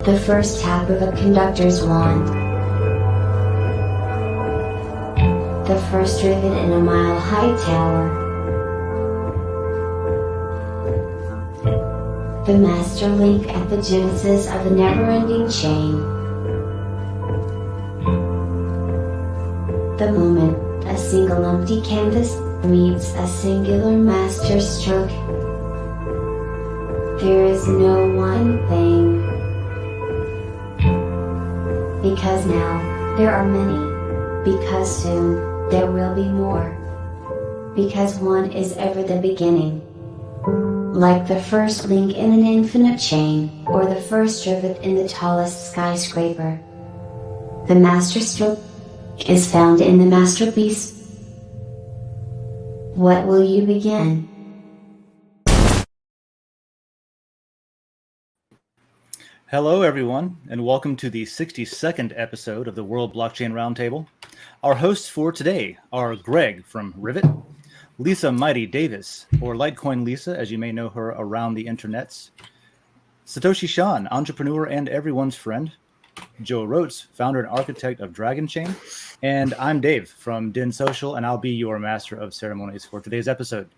The first tap of a conductor's wand. The first rivet in a mile-high tower. The master link at the genesis of a never-ending chain. The moment a single empty canvas meets a singular master stroke. There is no one thing. Because now, there are many. Because soon, there will be more. Because one is ever the beginning. Like the first link in an infinite chain, or the first rivet in the tallest skyscraper. The master stroke is found in the masterpiece. What will you begin? Hello, everyone, and welcome to the 62nd episode of the World Blockchain Roundtable. Our hosts for today are Greg from Rivet, Lisa Mighty Davis, or Litecoin Lisa, as you may know her around the internets, Satoshi Shon, entrepreneur and everyone's friend, Joe Rotes, founder and architect of Dragon Chain, and I'm Dave from Din Social, and I'll be your master of ceremonies for today's episode.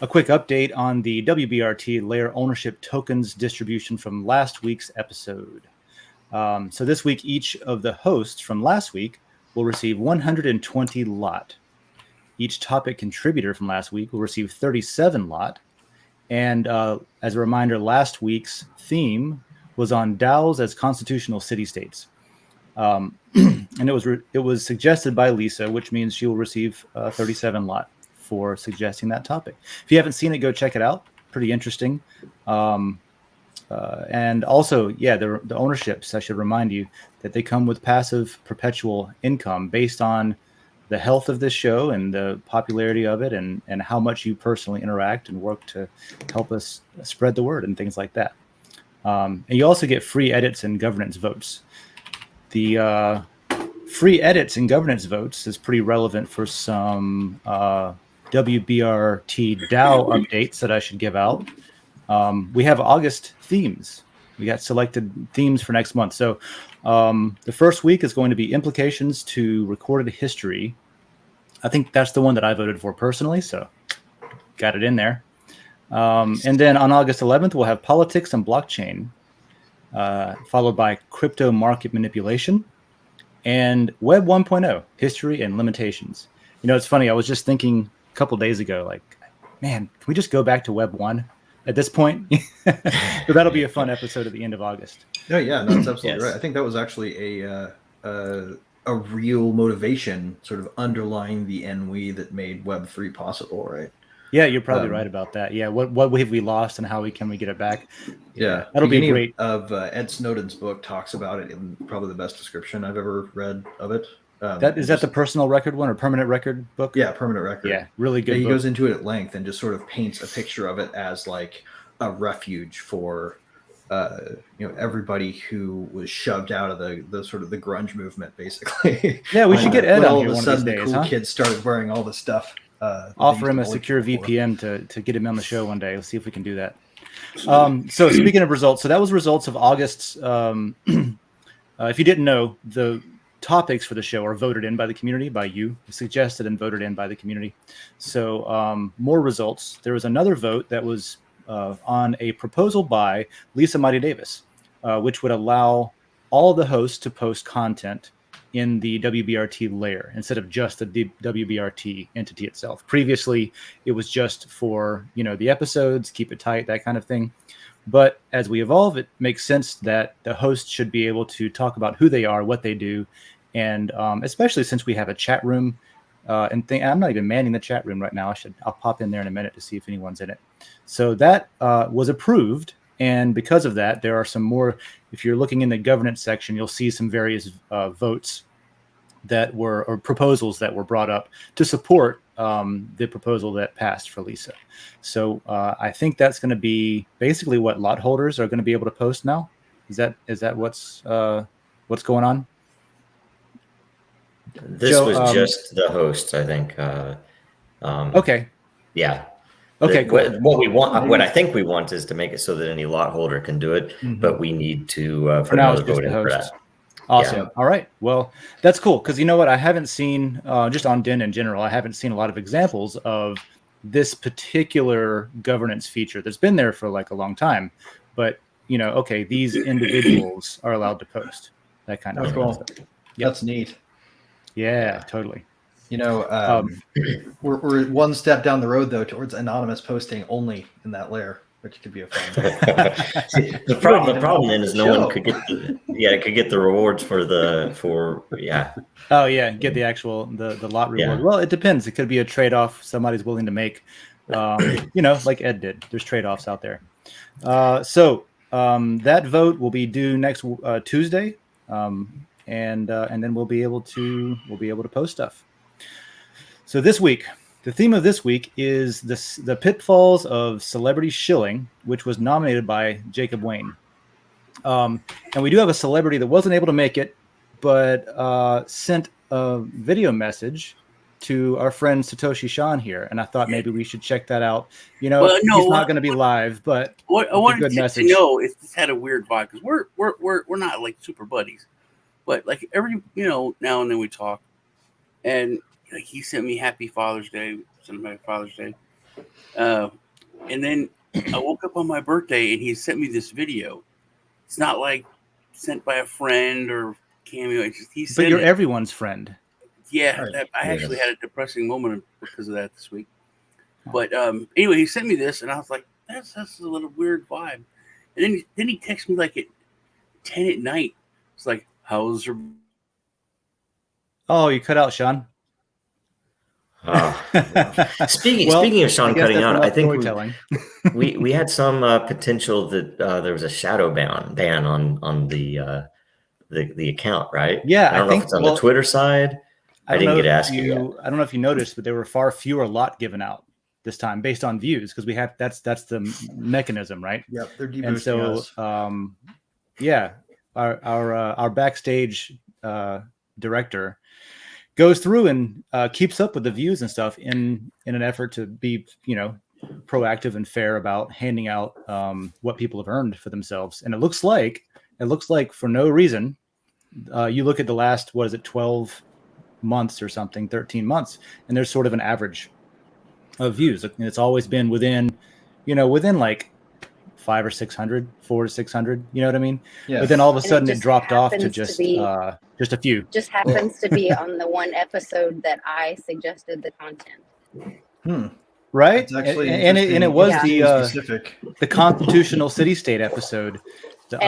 A quick update on the WBRT layer ownership tokens distribution from last week's episode. So this week, each of the hosts from last week will receive 120 lot. Each topic contributor from last week will receive 37 lot. And as a reminder, last week's theme was on DAOs as constitutional city-states. And it was suggested by Lisa, which means she will receive 37 lot for suggesting that topic. If you haven't seen it, go check it out. Pretty interesting. And also, yeah, the ownerships, I should remind you that they come with passive perpetual income based on the health of this show and the popularity of it and how much you personally interact and work to help us spread the word and things like that. And you also get free edits and governance votes. The free edits and governance votes is pretty relevant for some WBRTDAO updates that I should give out. We have August themes. We got selected themes for next month. So the first week is going to be implications to recorded history. I think that's the one that I voted for personally, so got it in there. And then on August 11th, we'll have politics and blockchain, followed by crypto market manipulation and Web 1.0, history and limitations. You know, it's funny. I was just thinking a couple days ago, like, man, can we just go back to Web 1 at this point? So that'll be a fun episode at the end of August. No, yeah, that's absolutely right. I think that was actually a real motivation sort of underlying the ennui that made Web3 possible, right? Yeah, you're probably right about that. Yeah, what have we lost and how can we get it back? Yeah, that'll be great. Of Ed Snowden's book talks about it in probably the best description I've ever read of it. That the personal record one or permanent record book? Yeah, permanent record. Yeah, really good. Yeah, he goes into it at length and just sort of paints a picture of it as like a refuge for everybody who was shoved out of the sort of the grunge movement, basically. Yeah, we should get Ed on all here of a one sudden of these days, the cool kids started wearing all this stuff. Offer him a secure VPN to get him on the show one day. Let's see if we can do that. So speaking of results, so that was results of August's. If you didn't know, the topics for the show are voted in by the community, by you, suggested and voted in by the community. So more results. There was another vote that was on a proposal by Lisa Mighty Davis, which would allow all the hosts to post content in the WBRT layer instead of just the WBRT entity itself. Previously, it was just for the episodes, keep it tight, that kind of thing. But as we evolve, it makes sense that the host should be able to talk about who they are, what they do, and especially since we have a chat room. I'm not even manning the chat room right now. I'll pop in there in a minute to see if anyone's in it. So that was approved, and because of that, there are some more. If you're looking in the governance section, you'll see some various votes or proposals that were brought up to support the proposal that passed for Lisa. So I think that's going to be basically what lot holders are going to be able to post now. Is that what's going on? This was just the hosts, I think. Okay. Yeah. Okay, cool. What we want, what I think we want, is to make it so that any lot holder can do it, but we need to For put now, another it's just vote the in for hosts. that. Awesome. Yeah. All right. Well, that's cool because you know what? I haven't seen just on DIN in general. I haven't seen a lot of examples of this particular governance feature that's been there for like a long time. But you know, okay, these individuals are allowed to post that kind of cool. stuff. Yep. That's neat. Yeah, totally. You know, we're one step down the road though towards anonymous posting only in that layer, which could be a fun. The problem then is no one could get the rewards for Oh yeah, get the actual the lot reward. Yeah. Well, it depends. It could be a trade-off somebody's willing to make. You know, like Ed did. There's trade-offs out there. So that vote will be due next Tuesday, and then we'll be able to post stuff. So this week, the theme of this week is the pitfalls of celebrity shilling, which was nominated by Jacob Wayne. And we do have a celebrity that wasn't able to make it, but sent a video message to our friend Satoshi Sean here, and I thought maybe we should check that out. You know, he's not going to be live, but what I wanted to know if this had a weird vibe, because we're not like super buddies, but like every now and then we talk, and like he sent me Happy Father's Day, and then I woke up on my birthday and he sent me this video. It's not like sent by a friend or cameo. It's just he sent. But you're everyone's friend. Yeah, Right. I actually had a depressing moment because of that this week. But anyway, he sent me this, and I was like, "That's a little weird vibe." And then he texted me like at 10 at night. It's like, "How's your?" Oh, you cut out, Sean. Speaking of Sean cutting out, I think we had some potential that there was a shadow ban on the account, right? Yeah, I don't know if it's on the Twitter side. I didn't get asked you. I don't know if you noticed, but there were far fewer lot given out this time based on views because we have that's the mechanism, right? Yep, they're deboosting and so us. Yeah, our backstage director goes through and keeps up with the views and stuff in an effort to be proactive and fair about handing out what people have earned for themselves. And it looks like for no reason, you look at the last 12 months or something, 13 months, and there's sort of an average of views, and it's always been within like 500 or 600, 400 to 600, you know what I mean? Yeah. But then all of a sudden it dropped off to just a few. Just happens to be on the one episode that I suggested the content. Right? It's actually and it was the constitutional city-state episode. The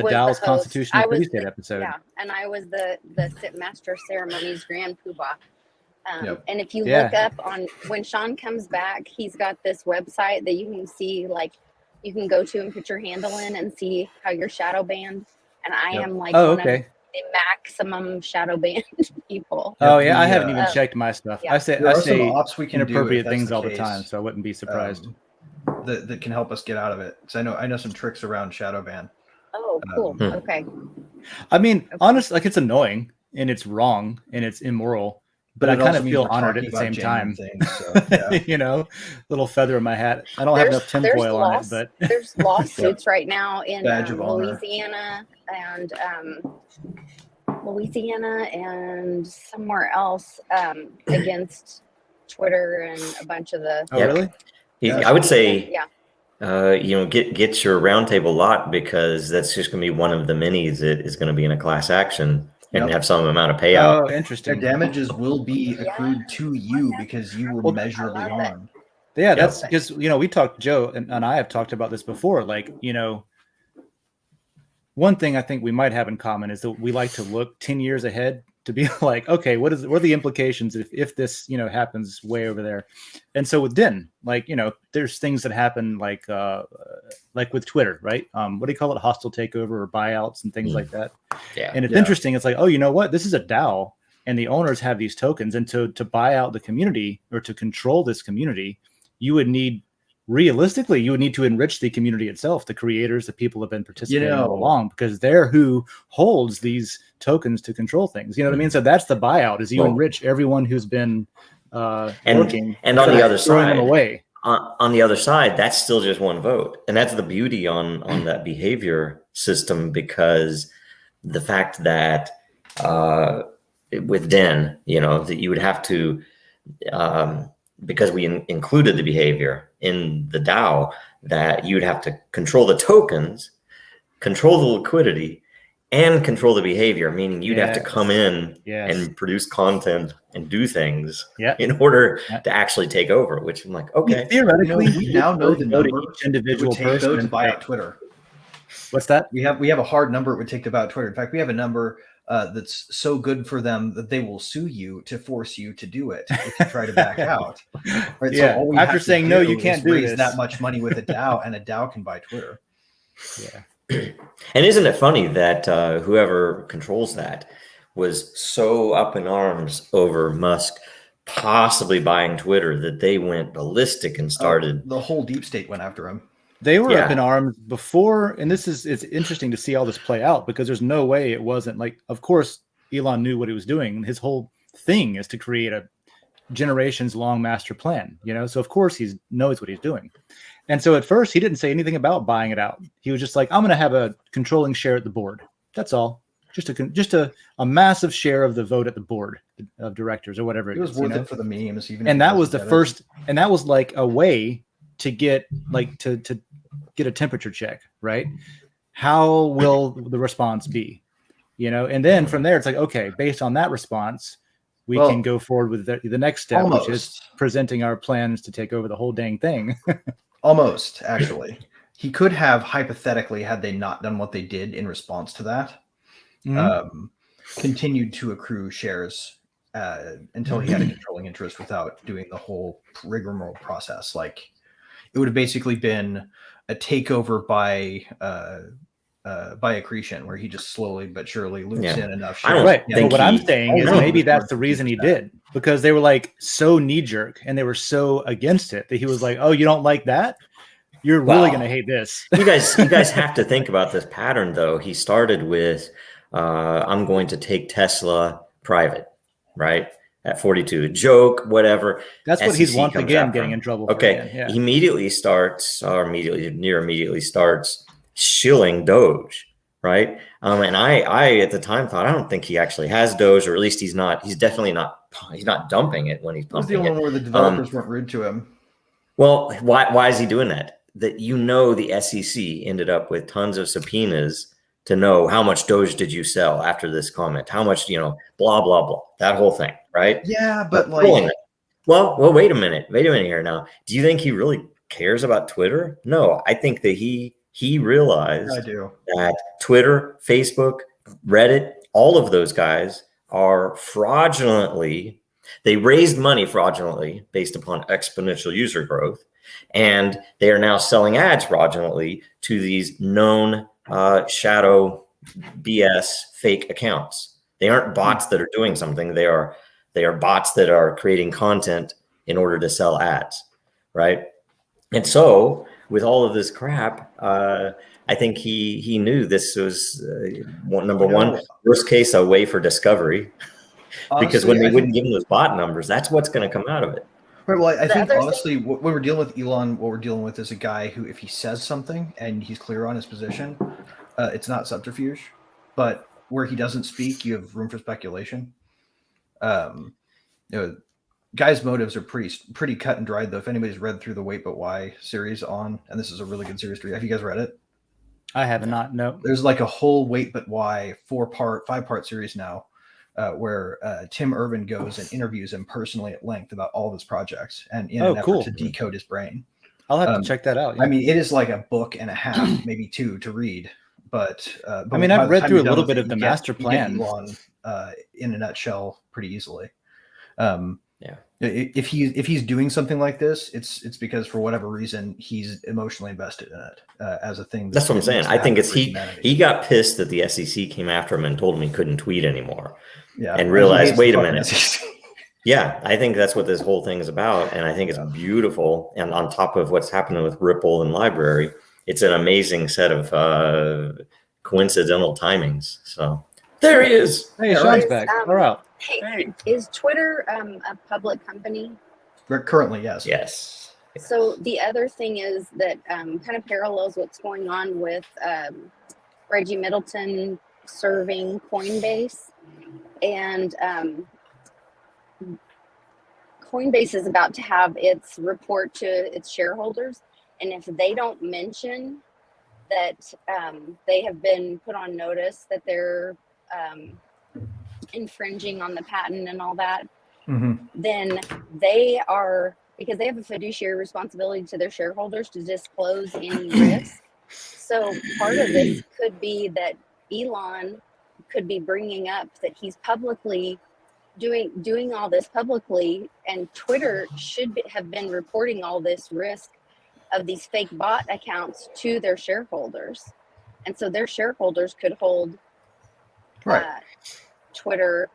Dallas Constitutional City-State episode. Yeah, and I was the master of ceremonies grand poobah. And if you look up on when Sean comes back, he's got this website that you can see, like you can go to and put your handle in and see how you're shadow banned. And I am like one of the maximum shadow banned people. Oh yeah, I haven't even checked my stuff. Yeah. I say inappropriate things all the time, so I wouldn't be surprised. That can help us get out of it. So I know some tricks around shadow ban. Oh, cool. Okay. I mean, honestly, like it's annoying and it's wrong and it's immoral, but I kind of feel honored at the same time. Things, little feather in my hat. I don't have enough tinfoil on it, but there's lawsuits right now in Louisiana and somewhere else against Twitter and a bunch of the. Oh, really? I would say, get your roundtable lot, because that's just going to be one of the many that is going to be in a class action and have some amount of payout. Oh, interesting. Their damages will be accrued to you because you were measurably harmed. Yeah, that's because we talked, Joe and I have talked about this before. Like, one thing I think we might have in common is that we like to look 10 years ahead to be like, okay, what are the implications if this happens way over there? And so with DIN, like there's things that happen like with Twitter, right? What do you call it? Hostile takeover or buyouts and things like that. Yeah. And it's interesting. It's like, oh, you know what? This is a DAO, and the owners have these tokens, and to buy out the community or to control this community, you would need to enrich the community itself, the creators, the people have been participating all along, because they're who holds these tokens to control things. You know what I mean? So that's the buyout, is you enrich everyone who's been working, and on the other throwing side, them away. on the other side, that's still just one vote. And that's the beauty on that behavior system, because the fact that with Den, that you would have to, because we included the behavior in the DAO, that you'd have to control the tokens, control the liquidity, and control the behavior, meaning you'd have to come in and produce content and do things in order to actually take over, which I'm like, okay. Theoretically, we now know the number each individual person to buy out Twitter. What's that? We have a hard number it would take to buy out Twitter. In fact, we have a number that's so good for them that they will sue you to force you to do it if you try to back out. Right? Yeah. So all we After saying no, you can't do raise this. that much money with a DAO, and a DAO can buy Twitter. Yeah. And isn't it funny that whoever controls that was so up in arms over Musk possibly buying Twitter that they went ballistic and started. The whole deep state went after him. They were up in arms before, and it's interesting to see all this play out, because there's no way it wasn't like, of course, Elon knew what he was doing. His whole thing is to create a generations long master plan, so of course he knows what he's doing. And so at first he didn't say anything about buying it out. He was just like, I'm going to have a controlling share at the board. That's all. Just a massive share of the vote at the board of directors or whatever it was is. Worth it for the memes. And that was the first, and that was like a way to get to get a temperature check, right? How will the response be? And then from there, it's like, okay, based on that response, we can go forward with the next step, which is presenting our plans to take over the whole dang thing. Almost, actually. He could have, hypothetically, had they not done what they did in response to that, continued to accrue shares until he had a controlling interest without doing the whole rigmarole process. Like, it would have basically been a takeover by accretion, where he just slowly but surely loops in enough shares. Right. But what I'm saying is maybe that's the reason he did, because they were like so knee jerk and they were so against it that he was like, oh, you don't like that? You're really going to hate this. you guys have to think about this pattern, though. He started with, I'm going to take Tesla private, right? At 42, joke, whatever. That's what he's once again getting in trouble for. Okay. He immediately starts shilling Doge, right? And I at the time thought, I don't think he actually has Doge, or at least he's definitely not dumping it when he's pumping it. It was the only one where the developers weren't rude to him. Well, why is he doing that? That the SEC ended up with tons of subpoenas to know how much Doge did you sell after this comment, how much, blah, blah, blah, that whole thing, right? Yeah, but well, wait a minute here now. Do you think he really cares about Twitter? No, I think that he realized that Twitter, Facebook, Reddit, all of those guys are fraudulently, they raised money fraudulently based upon exponential user growth, and they are now selling ads fraudulently to these known shadow BS fake accounts. They aren't bots that are doing something. They are bots that are creating content in order to sell ads, right? And so with all of this crap, I think he knew this was number one, worst case, a way for discovery. Honestly, because when they wouldn't give him those bot numbers, that's what's going to come out of it. Right. Well, I think honestly, when we're dealing with Elon, what we're dealing with is a guy who, if he says something and he's clear on his position, it's not subterfuge. But where he doesn't speak, you have room for speculation. Guy's motives are pretty cut and dried, though. If anybody's read through the Wait But Why series and this is a really good series to read. Have you guys read it? I have not. No. There's like a whole Wait But Why 5-part series now. Where Tim Urban goes and interviews him personally at length about all of his projects and in an effort to decode his brain. I'll have to check that out. Yeah. I mean, it is like a book and a half, maybe two to read. But I mean, I've read through a little bit of the master plan in a nutshell pretty easily. If he's doing something like this, it's because for whatever reason he's emotionally invested in it as a thing. That's what I'm saying. I think it's he got pissed that the SEC came after him and told him he couldn't tweet anymore. Yeah, and realized, wait a minute. Yeah, I think that's what this whole thing is about, and I think it's beautiful. And on top of what's happening with Ripple and Library, it's an amazing set of coincidental timings. So there he is. Hey, Sean's back. All right. Hey, is Twitter a public company? Currently, yes. Yes. So the other thing is that kind of parallels what's going on with Reggie Middleton serving Coinbase, and Coinbase is about to have its report to its shareholders, and if they don't mention that they have been put on notice that they're infringing on the patent and all that, then they are, because they have a fiduciary responsibility to their shareholders to disclose any risk. So part of this could be that Elon could be bringing up that he's publicly doing all this publicly, and Twitter should have been reporting all this risk of these fake bot accounts to their shareholders, and so their shareholders could hold Twitter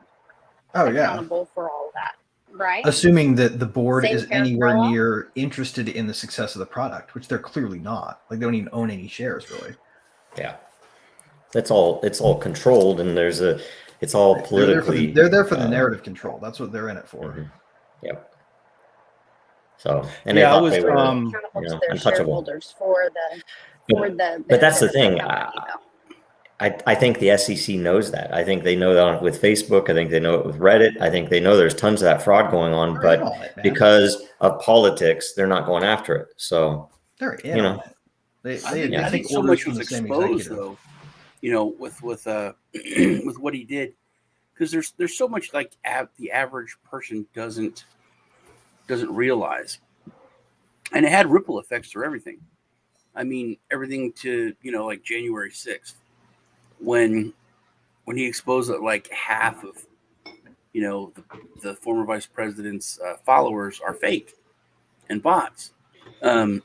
accountable for all of that, right? Assuming that the board is anywhere near interested in the success of the product, which they're clearly not. Like, they don't even own any shares, really. Yeah, it's all controlled, and it's all politically. They're there for the narrative control. That's what they're in it for. Yep. So, and yeah, they I was accountable to their shareholders for the. But that's the thing. I think the SEC knows that. I think they know that with Facebook. I think they know it with Reddit. I think they know there's tons of that fraud going on, but because of politics, they're not going after it. So they're in on it. I think so much was exposed, though. With with what he did, because there's so much like the average person doesn't realize, and it had ripple effects through everything. I mean, everything to like January 6th. When he exposed that like half of the former vice president's followers are fake and bots, you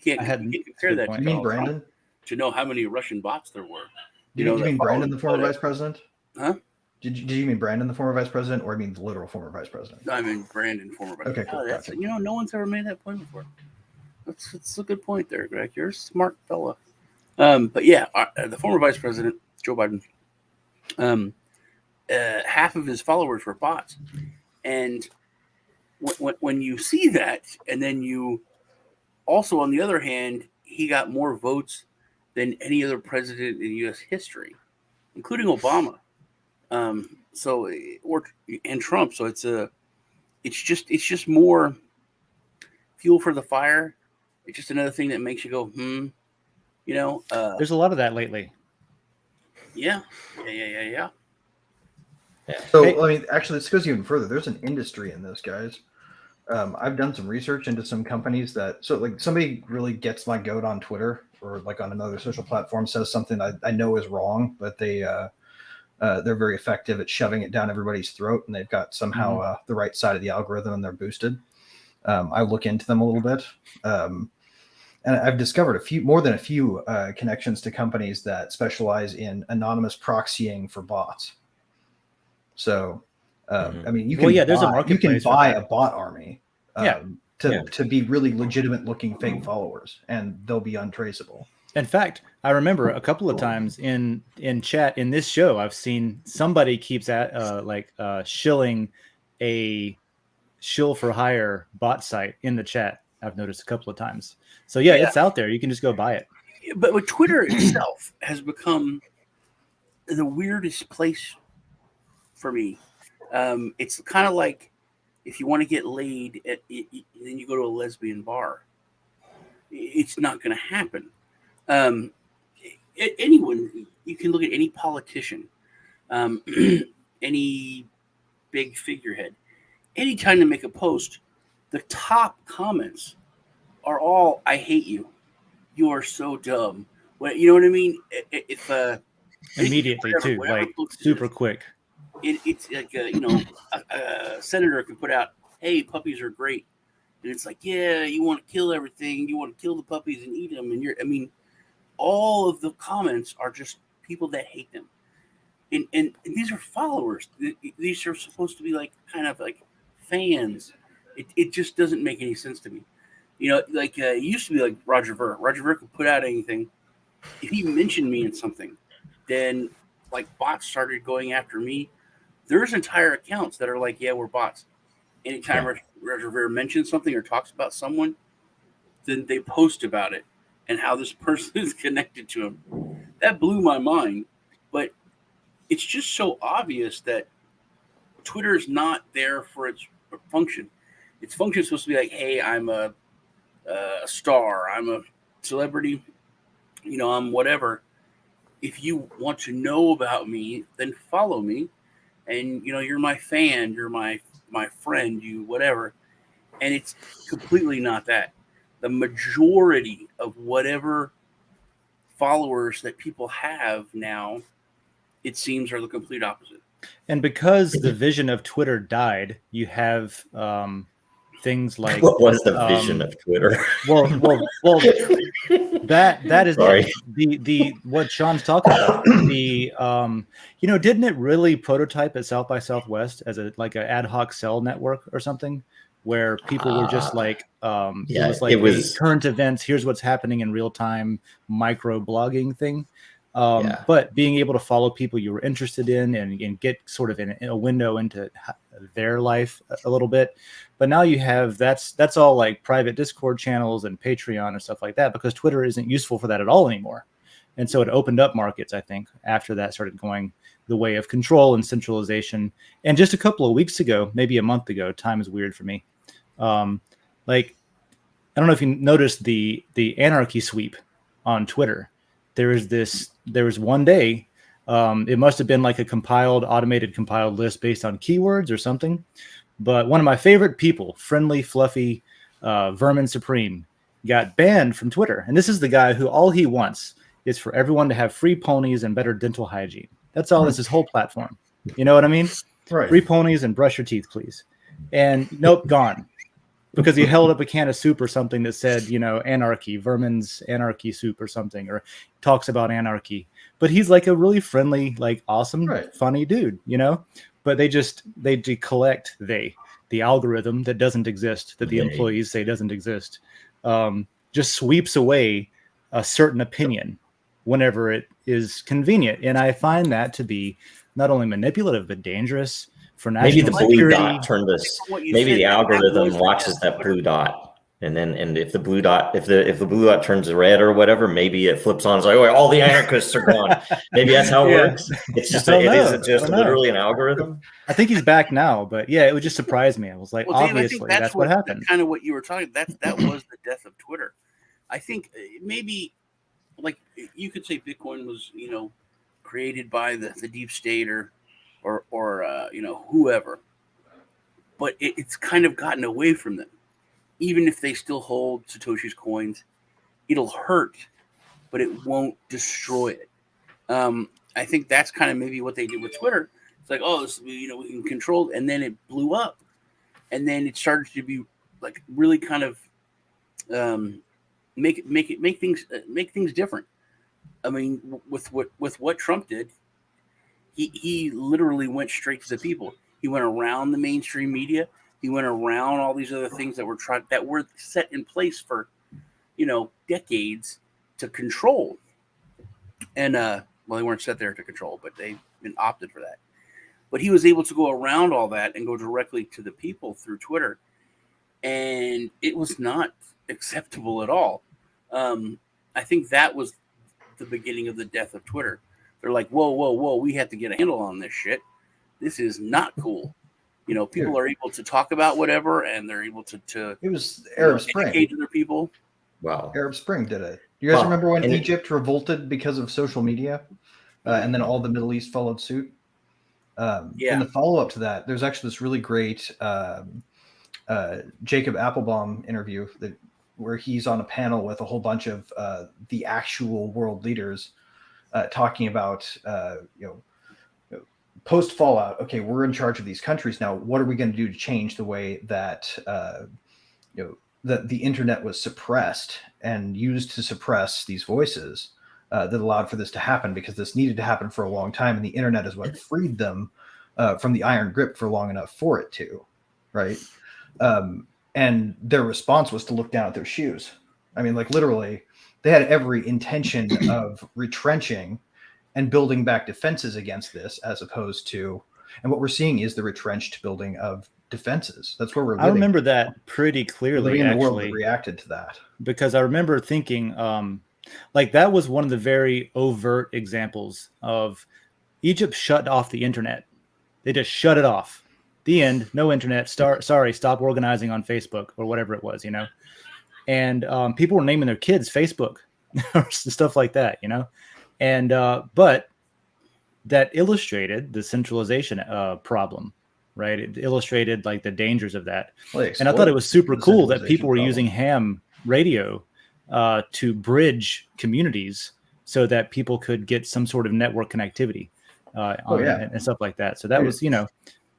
can't compare that. You mean Brandon? To know how many Russian bots there were. You mean Brandon, the former vice president? Huh? Did you mean Brandon, the former vice president, or I mean the literal former vice president? No, I mean Brandon, former vice president. Okay, cool. That's, no one's ever made that point before. That's a good point there, Greg. You're a smart fella. But yeah, the former vice president, Joe Biden, half of his followers were bots. And when you see that, and then you also, on the other hand, he got more votes than any other president in U.S. history, including Obama. And Trump. So it's just more fuel for the fire. It's just another thing that makes you go, there's a lot of that lately. Yeah. So, I mean, actually, this goes even further. There's an industry in this, guys. I've done some research into some companies like somebody really gets my goat on Twitter or like on another social platform, says something I know is wrong, but they're very effective at shoving it down everybody's throat, and they've got somehow the right side of the algorithm and they're boosted. I look into them a little bit. And I've discovered more than a few connections to companies that specialize in anonymous proxying for bots. So, I mean, you can buy a bot army to be really legitimate looking fake followers, and they'll be untraceable. In fact, I remember a couple of times in chat in this show, I've seen somebody keeps Shilling a shill for hire bot site in the chat. I've noticed a couple of times. So yeah, it's out there. You can just go buy it. But Twitter itself has become the weirdest place for me. It's kind of like if you want to get laid, then you go to a lesbian bar. It's not going to happen. Anyone, you can look at any politician, any big figurehead. Anytime they make a post, the top comments are all, "I hate you. You are so dumb." Well, you know what I mean? If immediately too, like super quick. It's like a senator can put out, "Hey, puppies are great," and it's like, "Yeah, you want to kill everything. You want to kill the puppies and eat them." And all of the comments are just people that hate them, and these are followers. These are supposed to be like kind of like fans. It just doesn't make any sense to me. It used to be like Roger Ver. Roger Ver could put out anything. If he mentioned me in something, then like bots started going after me. There's entire accounts that are like, "Yeah, we're bots." Anytime Roger Ver mentions something or talks about someone, then they post about it and how this person is connected to him. That blew my mind. But it's just so obvious that Twitter is not there for its function. Its function is supposed to be like, hey, I'm a star, I'm a celebrity, I'm whatever. If you want to know about me, then follow me, and you're my fan, you're my friend, you whatever. And it's completely not that. The majority of whatever followers that people have now, it seems, are the complete opposite. And because the vision of Twitter died, you have things like what was the vision of Twitter? Well, that is the what Sean's talking about. The didn't it really prototype at South by Southwest as an ad hoc cell network or something, where people were just like, it was current events. Here's what's happening in real time, micro blogging thing. But being able to follow people you were interested in and get sort of in a window into their life a little bit. But now you have that's all like private Discord channels and Patreon and stuff like that, because Twitter isn't useful for that at all anymore. And so it opened up markets, I think, after that started going the way of control and centralization. And just a couple of weeks ago, maybe a month ago, time is weird for me. I don't know if you noticed the anarchy sweep on Twitter. There was one day, it must have been like a automated compiled list based on keywords or something. But one of my favorite people, Friendly Fluffy Vermin Supreme, got banned from Twitter. And this is the guy who all he wants is for everyone to have free ponies and better dental hygiene. That's all. This is his whole platform. You know what I mean? Right. Free ponies and brush your teeth, please. And nope, gone. Because he held up a can of soup or something that said, anarchy, vermin's anarchy soup or something, or talks about anarchy. But he's like a really friendly, like awesome, funny dude, But they collect the algorithm that doesn't exist, that the employees say doesn't exist, just sweeps away a certain opinion whenever it is convenient. And I find that to be not only manipulative, but dangerous. For maybe the security. Blue dot turned this. Maybe the algorithm watches that blue dot, and if the blue dot turns red or whatever, maybe it flips on. It's like, oh, all the anarchists are gone. Maybe that's how it works. It's just is it just literally an algorithm? I think he's back now, but it would just surprise me. I was like, obviously, that's what happened. That's kind of what you were talking. That was the death of Twitter. I think maybe, like you could say, Bitcoin was created by the deep state or whoever, but it's kind of gotten away from them. Even if they still hold Satoshi's coins, it'll hurt, but it won't destroy it. I think that's kind of maybe what they did with Twitter. It's like, we can control it, and then it blew up, and then it started to be like really kind of make things different. I mean, with what Trump did. He literally went straight to the people. He went around the mainstream media. He went around all these other things that were set in place for, decades to control. And they weren't set there to control, but they've been opted for that. But he was able to go around all that and go directly to the people through Twitter, and it was not acceptable at all. I think that was the beginning of the death of Twitter. They're like, whoa, we have to get a handle on this shit. This is not cool. People are able to talk about whatever, and they're able to it was Arab Spring. Educate other people. Wow. Arab Spring did it. You guys remember when Egypt revolted because of social media, and then all the Middle East followed suit? In the follow-up to that, there's actually this really great Jacob Applebaum interview where he's on a panel with a whole bunch of the actual world leaders talking about, post Fallout. Okay, we're in charge of these countries now. What are we going to do to change the way that that the internet was suppressed and used to suppress these voices that allowed for this to happen? Because this needed to happen for a long time, and the internet is what freed them from the iron grip for long enough for it to, right? And their response was to look down at their shoes. I mean, like literally, they had every intention of retrenching and building back defenses against this, as opposed to, and what we're seeing is the retrenched building of defenses. That's where we're living. I remember that pretty clearly, living in actually. the world that reacted to that. Because I remember thinking, like that was one of the very overt examples of Egypt shut off the internet. They just shut it off. The end. No internet. Sorry, stop organizing on Facebook or whatever it was, you know. And people were naming their kids Facebook or stuff like that, you know. And but that illustrated the centralization problem, right? It illustrated like the dangers of that. And I thought it was super cool that people were using ham radio to bridge communities so that people could get some sort of network connectivity and stuff like that. So that was, you know,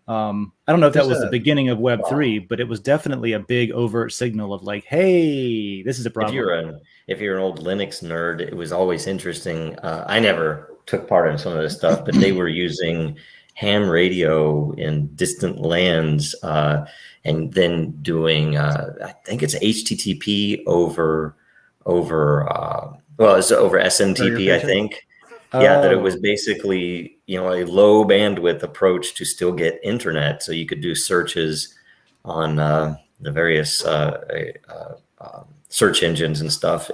I don't know if that was the beginning of Web3, but it was definitely a big overt signal of like, hey, this is a problem. If you're an old Linux nerd, it was always interesting. I never took part in some of this stuff, but they were using ham radio in distant lands and then doing, I think it's HTTP over it's over SMTP, I think. Yeah, that it was basically, you know, a low bandwidth approach to still get internet. So you could do searches on the various search engines and stuff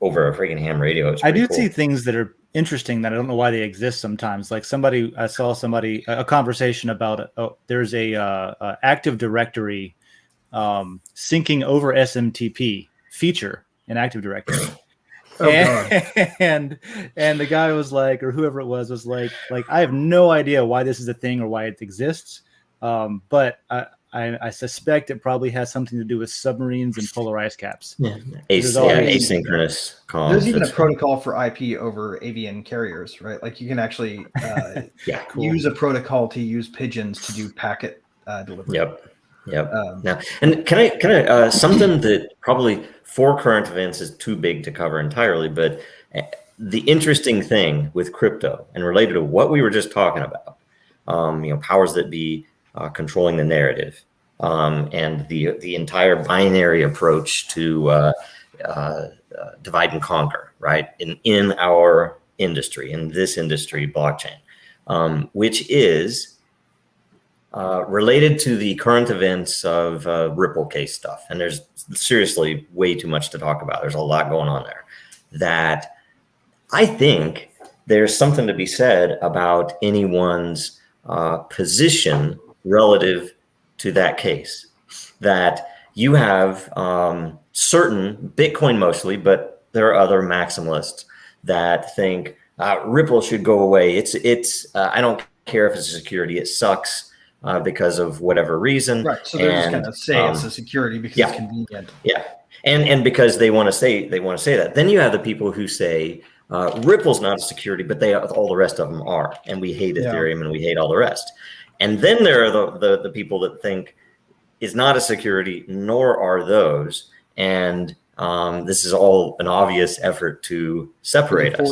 over a freaking ham radio. I do see things that are interesting that I don't know why they exist sometimes. Like I saw a conversation about, there's a Active Directory syncing over SMTP feature in Active Directory. And the guy was like, or whoever it was like, I have no idea why this is a thing or why it exists. But I suspect it probably has something to do with submarines and polar ice caps. Yeah, asynchronous comms. There's even a protocol for IP over avian carriers, right? Like you can actually use a protocol to use pigeons to do packet delivery. Yep. Now, and can I something that probably for current events is too big to cover entirely, but the interesting thing with crypto and related to what we were just talking about, you know, powers that be controlling the narrative, and the entire binary approach to divide and conquer, right? In our industry, in this industry, blockchain, which is related to the current events of Ripple case stuff. And there's seriously way too much to talk about. There's a lot going on there that I think there's something to be said about anyone's position relative to that case. That you have certain Bitcoin mostly, but there are other maximalists that think Ripple should go away. It's I don't care if it's a security, it sucks. Because of whatever reason. Right. So they're just going to say it's a security because it's convenient. Yeah. And because they want to say that. Then you have the people who say Ripple's not a security, but all the rest of them are. And we hate Ethereum and we hate all the rest. And then there are the people that think is not a security, nor are those. And this is all an obvious effort to separate us. There's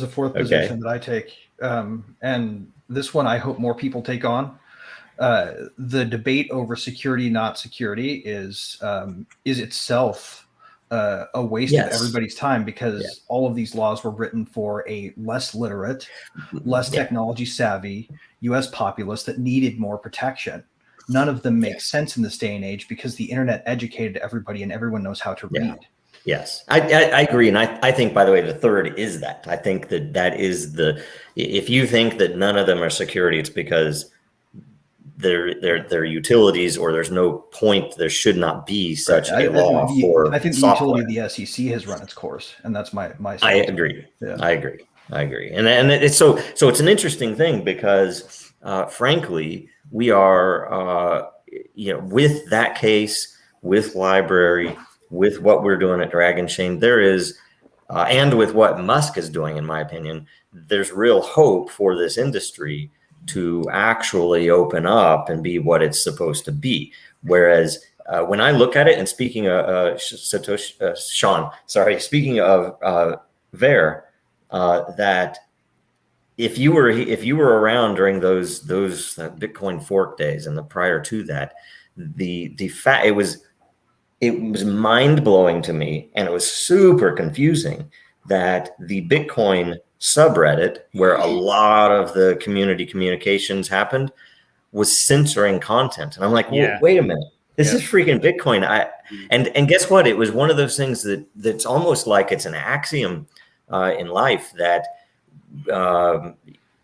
a fourth position that I take. And this one I hope more people take on. The debate over security, not security is itself a waste of everybody's time because all of these laws were written for a less literate, less technology savvy U.S. populace that needed more protection. None of them make sense in this day and age because the internet educated everybody and everyone knows how to read. Yes, I agree. And I think, by the way, the third is that. I think that is if you think that none of them are security, it's because they're utilities or there's no point, there should not be such a law for I think the software. utility of the SEC has run its course, and that's my I agree. Yeah. I agree. And it's so it's an interesting thing because frankly, we are with that case, with library, with what we're doing at Dragon Chain, there is, and with what Musk is doing, in my opinion, there's real hope for this industry to actually open up and be what it's supposed to be. Whereas when I look at it, and speaking of speaking of Ver, that if you were around during those Bitcoin fork days and the prior to that, the fact it was mind blowing to me, and it was super confusing that the Bitcoin subreddit, where a lot of the community communications happened, was censoring content. And I'm like, well, wait a minute. This is freaking Bitcoin. And guess what? It was one of those things that's almost like it's an axiom in life that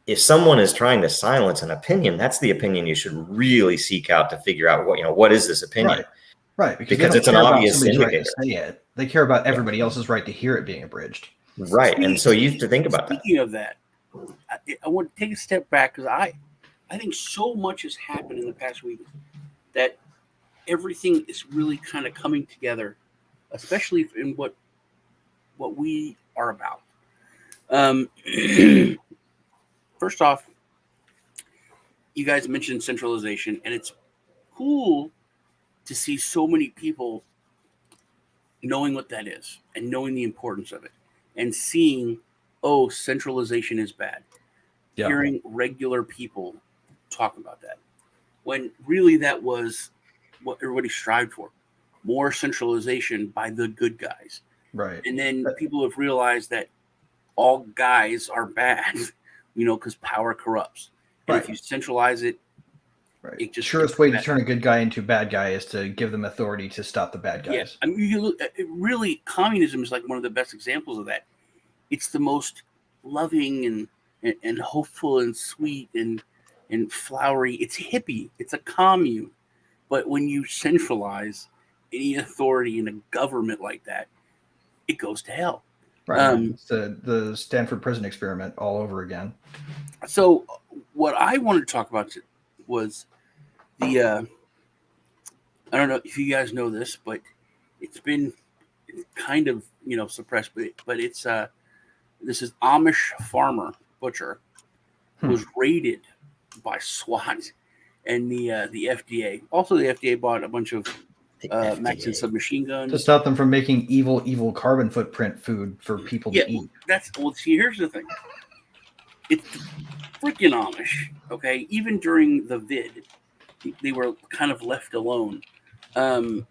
if someone is trying to silence an opinion, that's the opinion you should really seek out to figure out what is this opinion? Right. Because it's an obvious indicator. Right to say it. They care about everybody else's right to hear it being abridged. Right. And so you have to think about that. Speaking of that, I want to take a step back because I think so much has happened in the past week that everything is really kind of coming together, especially in what we are about. First off, you guys mentioned centralization, and it's cool to see so many people knowing what that is and knowing the importance of it and seeing, centralization is bad. Yeah. Hearing regular people talk about that when really that was what everybody strived for, more centralization by the good guys. Right. And then people have realized that all guys are bad, because power corrupts. And if you centralize it, it just surest way to turn a good guy into a bad guy is to give them authority to stop the bad guys. Yeah. I mean, communism is like one of the best examples of that. It's the most loving and hopeful and sweet and flowery. It's hippie. It's a commune. But when you centralize any authority in a government like that, it goes to hell. Right. It's the Stanford prison experiment all over again. So what I wanted to talk about was the I don't know if you guys know this, but it's been kind of suppressed, but it's this is Amish farmer butcher was raided by SWAT and the FDA. Also, the FDA bought a bunch of max and submachine guns to stop them from making evil carbon footprint food for people to eat. See, here's the thing. It's freaking Amish. Okay, even during the vid, they were kind of left alone. And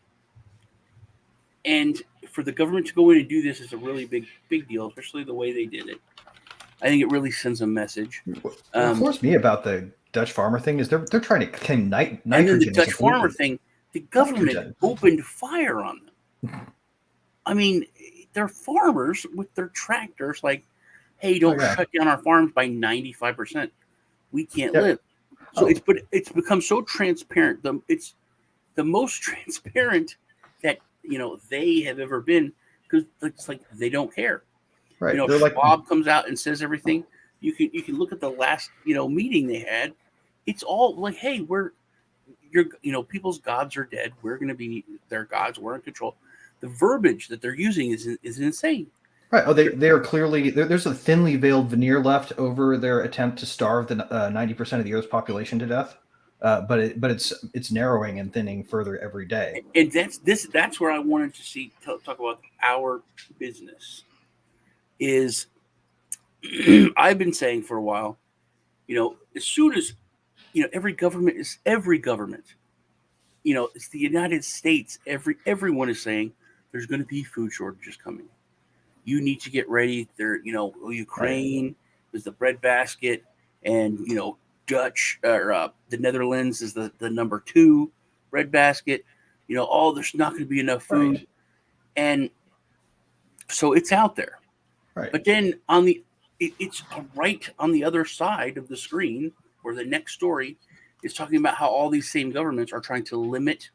for the government to go in and do this is a really big deal, especially the way they did it. I think it really sends a message. What floors me about the Dutch farmer thing is they're trying to claim nitrogen. And then the Dutch farmer thing, the government opened fire on them. I mean, they're farmers with their tractors. Like, hey, don't shut down our farms by 95%. We can't live. So it's become so transparent. It's the most transparent that they have ever been, because it's like they don't care. Right. Bob comes out and says everything. You can look at the last meeting they had. It's all like, hey, people's gods are dead. We're going to be their gods. We're in control. The verbiage that they're using is insane. Right. Oh, they are clearly there's a thinly veiled veneer left over their attempt to starve the 90% of the Earth's population to death. But it's narrowing and thinning further every day. And that's where I wanted to talk about our business. Is I've been saying for a while, as soon as every government, it's the United States. Everyone is saying there's going to be food shortages coming. You need to get ready. There, Ukraine is the breadbasket, and Dutch or the Netherlands is the number 2 breadbasket. There's not going to be enough food, and so it's out there. Right. But then it's right on the other side of the screen, where the next story is talking about how all these same governments are trying to limit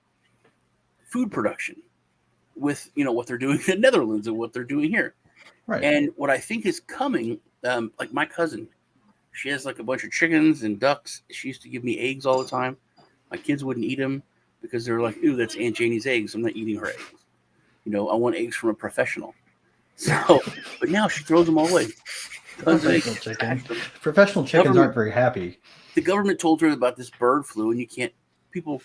food production with what they're doing in the Netherlands and what they're doing here. Right. And what I think is coming, like my cousin, she has like a bunch of chickens and ducks. She used to give me eggs all the time. My kids wouldn't eat them because they're like, "Ooh, that's Aunt Janie's eggs. I'm not eating her eggs." I want eggs from a professional. So, but now she throws them all away. Professional chickens aren't very happy. The government told her about this bird flu, and people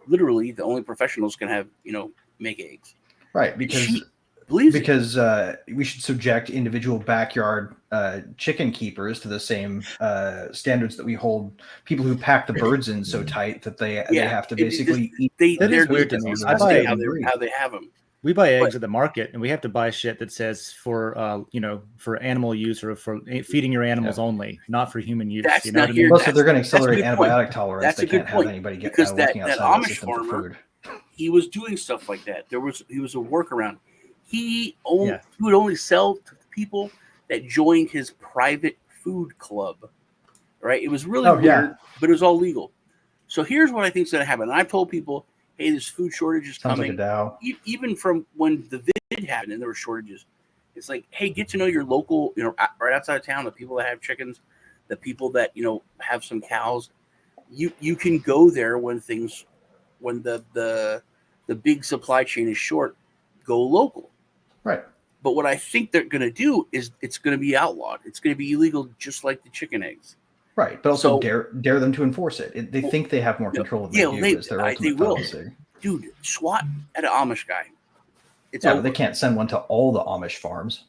literally, the only professionals can have, make eggs. Right. Because we should subject individual backyard chicken keepers to the same standards that we hold people who pack the birds in so tight that they have to basically eat. They're weird to me. How they have them. We buy eggs at the market, and we have to buy shit that says for for animal use or for feeding your animals only, not for human use. That's you know not what I here. mean? Plus, if they're going to accelerate antibiotic tolerance, That's they a good can't have point. anybody Because working that outside the Amish system for farmer, food. he was doing stuff like that. He was a workaround. He would only sell to people that joined his private food club. Right? It was really weird, but it was all legal. So here's what I think is going to happen. And I've told people, hey, this food shortage is coming. Like a DAO. Even from when the vid happened and there were shortages. It's like, hey, get to know your local, right outside of town, the people that have chickens, the people that, have some cows. You can go there when the big supply chain is short, go local. Right. But what I think they're going to do is it's going to be outlawed. It's going to be illegal, just like the chicken eggs. Right, but also dare them to enforce it. They think they have more control than they do. Is their ultimate fallacy. Dude, SWAT at an Amish guy. But they can't send one to all the Amish farms.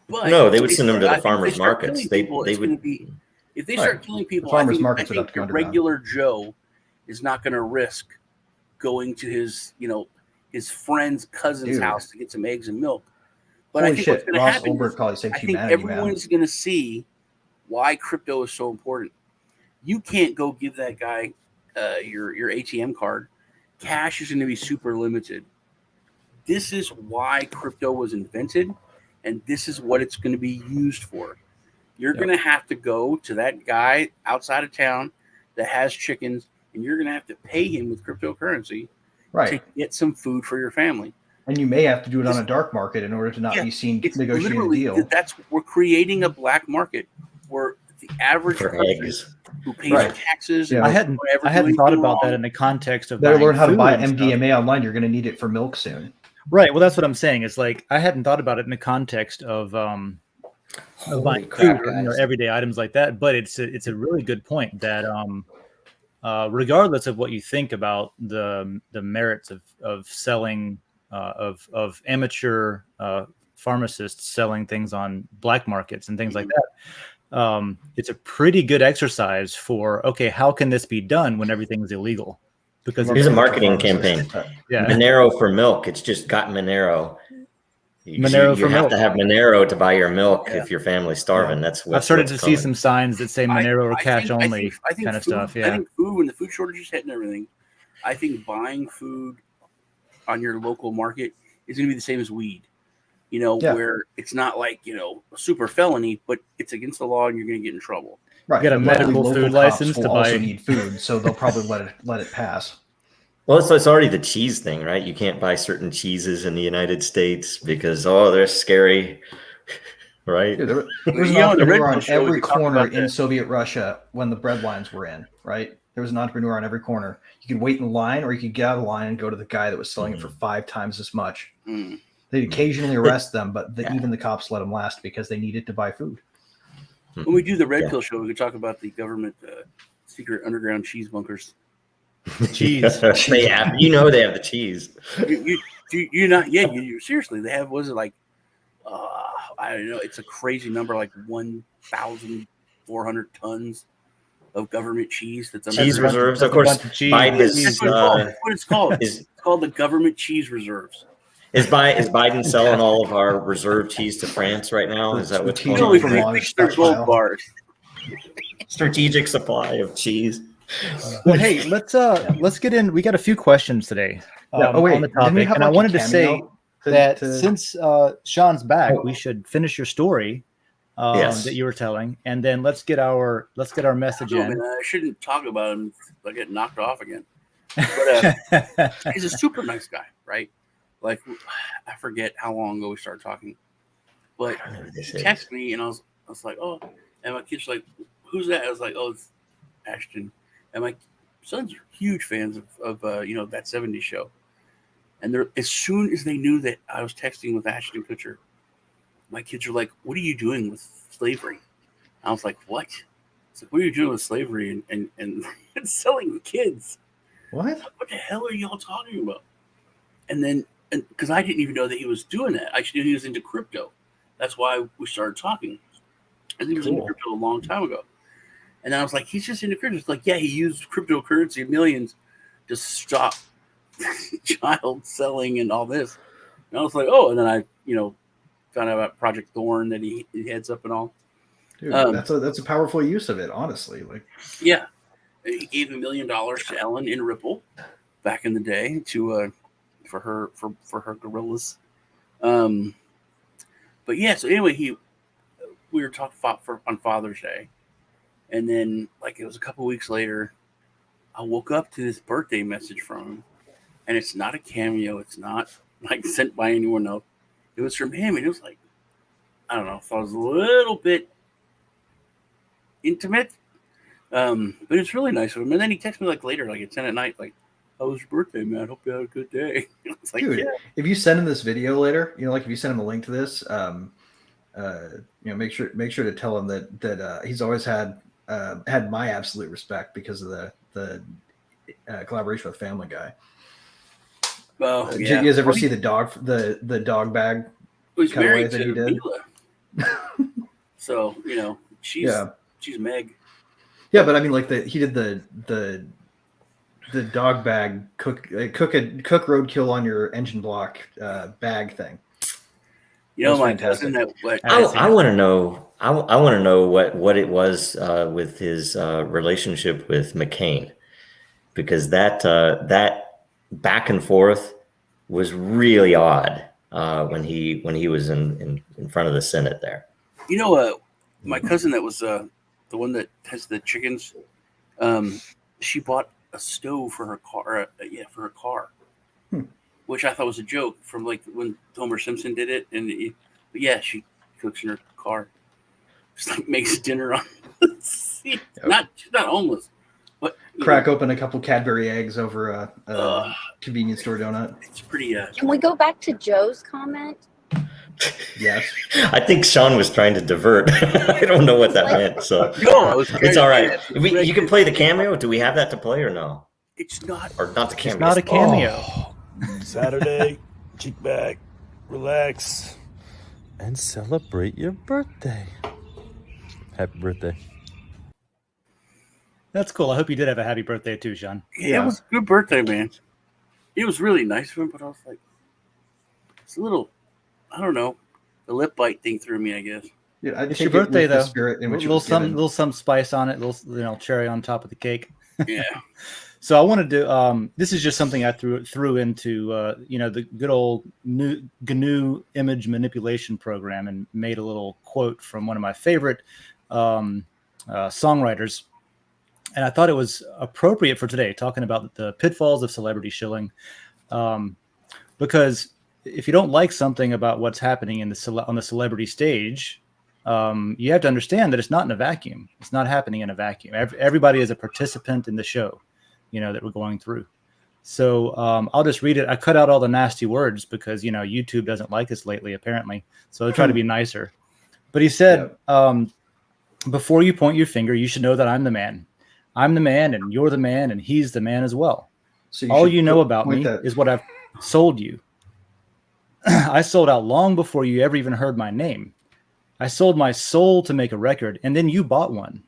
But no, they would send them to the farmers markets. They would be if they start killing people. The farmers I think the regular Joe is not going to risk going to his his friend's cousin's house to get some eggs and milk. But I think what's going to happen is, I think everyone's going to see why crypto is so important. You can't go give that guy your ATM card. Cash is going to be super limited. This is why crypto was invented, and this is what it's going to be used for. You're going to have to go to that guy outside of town that has chickens, and you're going to have to pay him with cryptocurrency to get some food for your family. And you may have to do it on a dark market in order to not be seen negotiating a deal. We're creating a black market where the average person who pays taxes. I hadn't thought about that in the context of. Better learn how to buy MDMA online. You're going to need it for milk soon. Right. Well, that's what I'm saying. It's like I hadn't thought about it in the context of buying food or everyday items like that. But it's a really good point that regardless of what you think about the merits of selling of amateur pharmacists selling things on black markets and things like that, it's a pretty good exercise for how can this be done when everything is illegal? Because here's a marketing campaign. Monero for milk. It's just got Monero. You have to have Monero to buy your milk if your family's starving. That's what I've started to see some signs that say Monero or cash only kind of stuff. I think food, when the food shortage is hitting everything, I think buying food on your local market is going to be the same as weed. Where it's not like a super felony, but it's against the law and you're going to get in trouble. Right. You get a medical food license to buy. Also need food, so they'll probably let it pass. Well, it's already the cheese thing, right? You can't buy certain cheeses in the United States because they're scary, right? Dude, there was an entrepreneur on every corner in Soviet Russia when the bread lines were in, right? There was an entrepreneur on every corner. You could wait in line, or you could get out of the line and go to the guy that was selling it for 5 times as much. They'd occasionally arrest them, but even the cops let them last because they needed to buy food. When we do the Red Pill show, we could talk about the government secret underground cheese bunkers. Cheese. They have the cheese. You not yet. You seriously, they have. Was it like? I don't know. It's a crazy number, like 1,400 tons of government cheese. That's cheese reserves. Of course, Biden is. What it's called? It's called the government cheese reserves. Is Biden selling all of our reserve cheese to France right now? Is that what's going on? They're gold bars. Strategic supply of cheese. Well, hey, let's get in. We got a few questions today on the topic, and I wanted to say that since Sean's back, we should finish your story that you were telling, and then let's get our message in. I shouldn't talk about him. I get knocked off again. But he's a super nice guy, right? Like, I forget how long ago we started talking, but he texted me, and I was like, oh, and my kid's like, who's that? I was like, oh, it's Ashton. And my sons are huge fans of that 70s show. And as soon as they knew that I was texting with Ashton Kutcher, my kids are like, what are you doing with slavery? I was like, what? It's like, what are you doing with slavery and selling kids? What? What the hell are y'all talking about? And then, because I didn't even know that he was doing that. I just knew he was into crypto. That's why we started talking. I think he was into crypto a long time ago. And I was like, he's just into crypto. It's like, yeah, he used cryptocurrency millions to stop child selling and all this. And I was like, oh, and then I, found out about Project Thorn that he heads up and all. Dude, that's a powerful use of it, honestly. Like, yeah, he gave $1 million to Ellen in Ripple back in the day to for her gorillas. But yeah, so anyway, we were talking on Father's Day, and then like it was a couple weeks later, I woke up to this birthday message from him, and it's not a cameo. It's not like sent by anyone else. It was from him, and it was like, I don't know, if I was a little bit intimate, but it's really nice of him. And then he texted me like later, like at 10 at night, like, "How was your birthday, man? Hope you had a good day." It's like, dude, yeah. If you send him this video later, like if you send him a link to this, make sure to tell him that he's always had my absolute respect because of the collaboration with Family Guy. Oh, Did you guys ever see the dog bag cutaway that he did? So she's Meg. Yeah, but I mean, like he did the dog bag cook roadkill on your engine block bag thing. My cousin I want to know. I want to know what it was with his relationship with McCain, because that back and forth was really odd when he was in front of the Senate there. My cousin that was the one that has the chickens, she bought a stove for her car, which I thought was a joke from like when Homer Simpson did it, but yeah, she cooks in her car, just like makes dinner on the seat. Yep. She's not homeless, but crack open a couple Cadbury eggs over a convenience store donut. It's pretty. Can we go back to Joe's comment? Yes. I think Sean was trying to divert. I don't know what that meant. So no, it's all right. You can play the cameo. Do we have that to play or no? It's not. Or not the cameo. It's not a cameo. Oh, Saturday, cheek back, relax, and celebrate your birthday. Happy birthday. That's cool. I hope you did have a happy birthday too, Sean. Yeah, it was a good birthday, man. It was really nice of him, but I was like, it's a little, I don't know, the lip bite thing threw me, I guess. Yeah, it's your birthday though. Spirit in which little some spice on it, little cherry on top of the cake. Yeah. So I wanted to. This is just something I threw into the good old GNU image manipulation program, and made a little quote from one of my favorite songwriters. And I thought it was appropriate for today, talking about the pitfalls of celebrity shilling, because if you don't like something about what's happening on the celebrity stage, you have to understand that it's not in a vacuum. It's not happening in a vacuum. Everybody is a participant in the show, that we're going through. So I'll just read it. I cut out all the nasty words because YouTube doesn't like us lately, apparently. So I'll try to be nicer. But he said, before you point your finger, you should know that I'm the man. I'm the man, and you're the man, and he's the man as well. So all you know about me is what I've sold you. I sold out long before you ever even heard my name. I sold my soul to make a record, and then you bought one,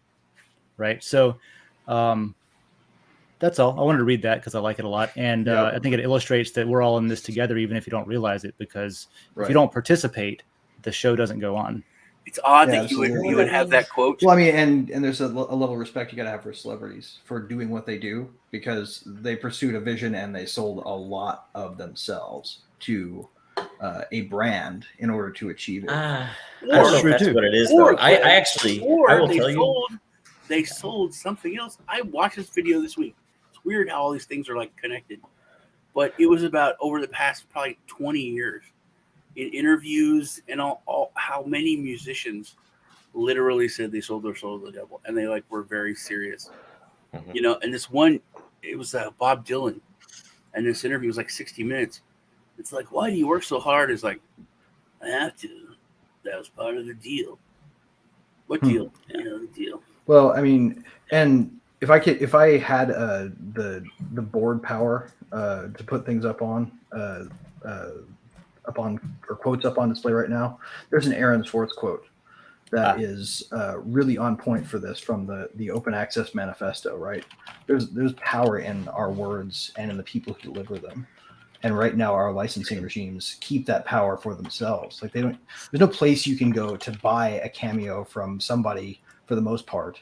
right? So that's all. I wanted to read that because I like it a lot, and I think it illustrates that we're all in this together, even if you don't realize it, because if you don't participate, the show doesn't go on. It's odd that you would have that quote. Well, I mean, and there's a level of respect you got to have for celebrities for doing what they do, because they pursued a vision and they sold a lot of themselves to a brand in order to achieve it. I don't know if that's what it is, though. I will tell you. They sold something else. I watched this video this week. It's weird how all these things are like connected. But it was about over the past probably 20 years. In interviews and all how many musicians literally said they sold their soul to the devil, and they were very serious, and this one, it was Bob Dylan, and this interview was like 60 minutes. It's like, why do you work so hard? It's like, I have to. That was part of the deal. What deal? The deal. Well, I mean, and if I had the board power to put things up on quotes up on display right now, there's an Aaron Swartz quote that is really on point for this from the Open Access Manifesto, right? There's power in our words and in the people who deliver them. And right now, our licensing regimes keep that power for themselves. Like there's no place you can go to buy a cameo from somebody, for the most part,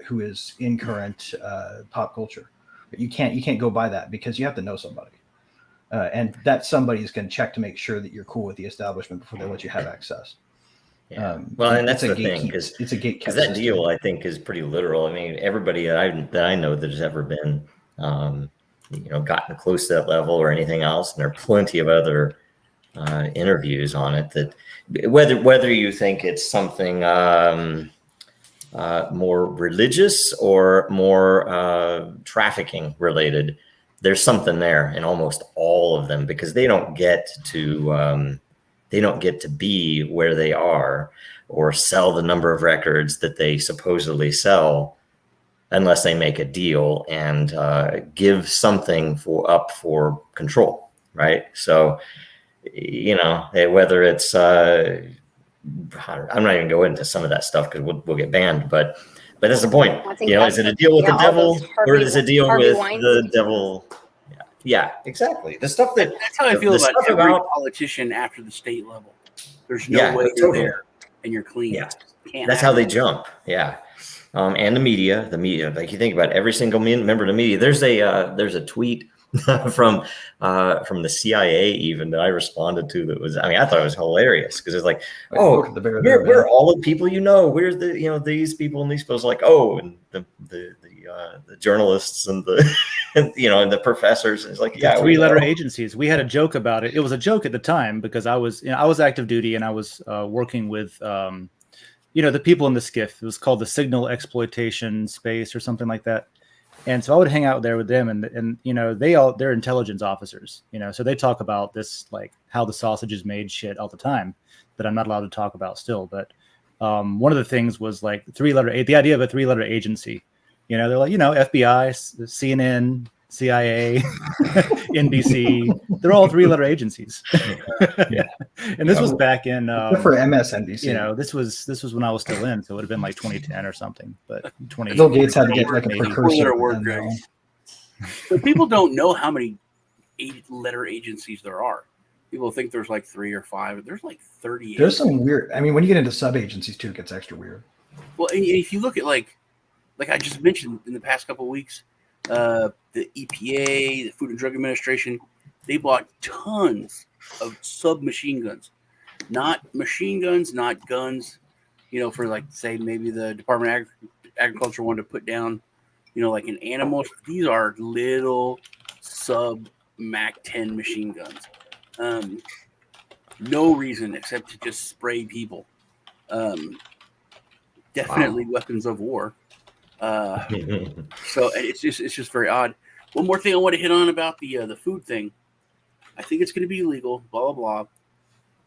who is in current pop culture. But you can't go buy that because you have to know somebody. And that somebody is going to check to make sure that you're cool with the establishment before they let you have access. Yeah. Well, and that's the thing, because it's a gatekeep. Because that deal, I think, is pretty literal. I mean, everybody that I know that has ever been, gotten close to that level or anything else, and there are plenty of other interviews on it. That whether you think it's something more religious or more trafficking related, there's something there in almost all of them, because they don't get to be where they are or sell the number of records that they supposedly sell unless they make a deal and give something up for control, right? So, whether it's I'm not even going into some of that stuff because we'll get banned, but that's the point. Is it a deal with the devil or is it a deal with the devil? Yeah, exactly. The stuff that's how I feel about every politician after the state level. There's no way you're there and you're clean. Yeah, that's how they jump. Yeah, and the media, like you think about every single member of the media. There's a tweet from the CIA even that I responded to that was, I thought it was hilarious because it's like, we're all the people we're the these people and these people. It's like, and the journalists and the and the professors. It's like, yeah, 3-letter agencies. We had a joke about it. It was a joke at the time because I was active duty and I was working with the people in the SCIF. It was called the Signal Exploitation Space or something like that. And so I would hang out there with them, and they're intelligence officers, so they talk about this, like how the sausage is made shit all the time that I'm not allowed to talk about still. But one of the things was like the idea of a 3-letter agency. They're like, FBI, CNN, CIA, NBC. They're all 3-letter agencies. Yeah. And this was back in for MSNBC. This was when I was still in, so it would have been like 2010 or something. But Bill Gates had to get like a precursor. So people don't know how many 8-letter agencies there are. People think there's like 3 or 5. There's like 38. There's some weird. When you get into sub agencies too, it gets extra weird. Well, and if you look at like I just mentioned in the past couple of weeks, the EPA, the Food and Drug Administration, they bought tons of submachine guns, not machine guns, not guns, for like, say, maybe the Department of Agriculture wanted to put down, like an animal. These are little sub Mac 10 machine guns. No reason except to just spray people. Definitely weapons of war. So it's just very odd. One more thing I want to hit on about the food thing. I think it's going to be illegal, blah, blah, blah.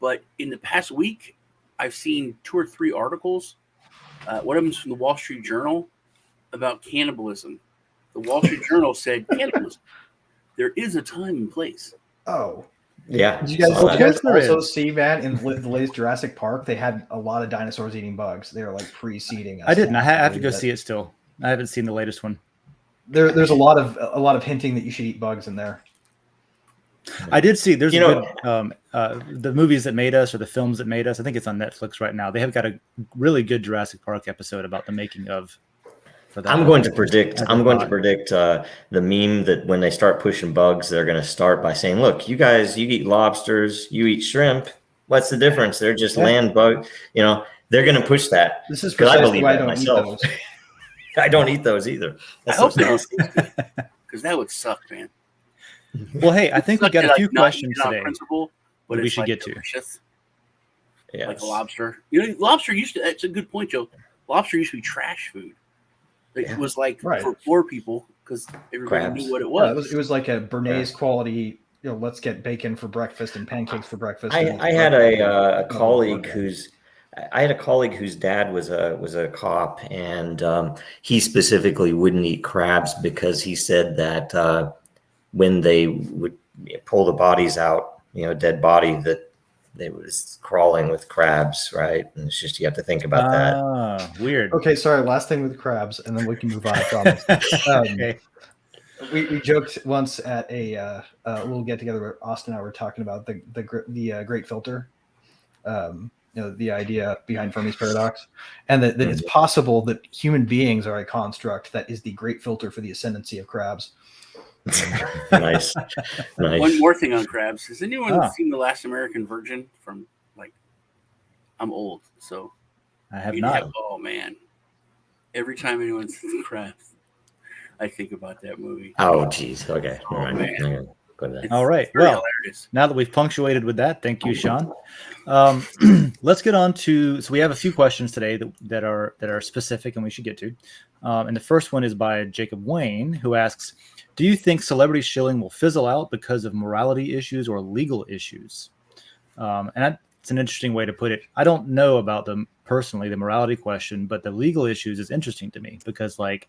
But in the past week, I've seen 2 or 3 articles. One of them is from the Wall Street Journal about cannibalism. The Wall Street Journal said cannibalism. There is a time and place. Oh. Yeah. Did you guys also see that in the latest Jurassic Park? They had a lot of dinosaurs eating bugs. They were like preceding us. I didn't. I have to go see it still. I haven't seen the latest one. There's a lot of hinting that you should eat bugs in there. I did see. There's the movies that made us, or the films that made us. I think it's on Netflix right now. They have got a really good Jurassic Park episode about the making of. I'm going to predict the meme that when they start pushing bugs, they're going to start by saying, "Look, you guys, you eat lobsters, you eat shrimp. What's the difference? They're just land bugs." They're going to push that. This is because I believe that myself. I don't eat those either. I hope they don't, because that would suck, man. Well, hey, I think we got a few questions today. But we should get to. Yeah, like a lobster. Lobster used to. That's a good point, Joe. Lobster used to be trash food. It was like for poor people because everybody knew what it was. It was like a Bernays quality. Let's get bacon for breakfast and pancakes for breakfast. I had a colleague whose dad was a cop, and he specifically wouldn't eat crabs because he said that when they would pull the bodies out, dead body, that they was crawling with crabs, right? And it's just, you have to think about that. Weird. Okay, sorry. Last thing with crabs, and then we can move on. I promise. Okay. We joked once at a little get together where Austin and I were talking about the great filter, the idea behind Fermi's paradox, and that it's possible that human beings are a construct that is the great filter for the ascendancy of crabs. Nice. One more thing on crabs. Has anyone seen The Last American Virgin? From I'm old, so I have not. Oh man, every time anyone says crabs, I think about that movie. Oh, geez. Okay. Oh, all right. man. All right. Well, hilarious. Now that we've punctuated with that, thank you, Sean. Let's get on to. So we have a few questions today that are specific, and we should get to. And the first one is by Jacob Wayne, who asks, "Do you think celebrity shilling will fizzle out because of morality issues or legal issues?" And that's an interesting way to put it. I don't know about them personally, the morality question, but the legal issues is interesting to me because, I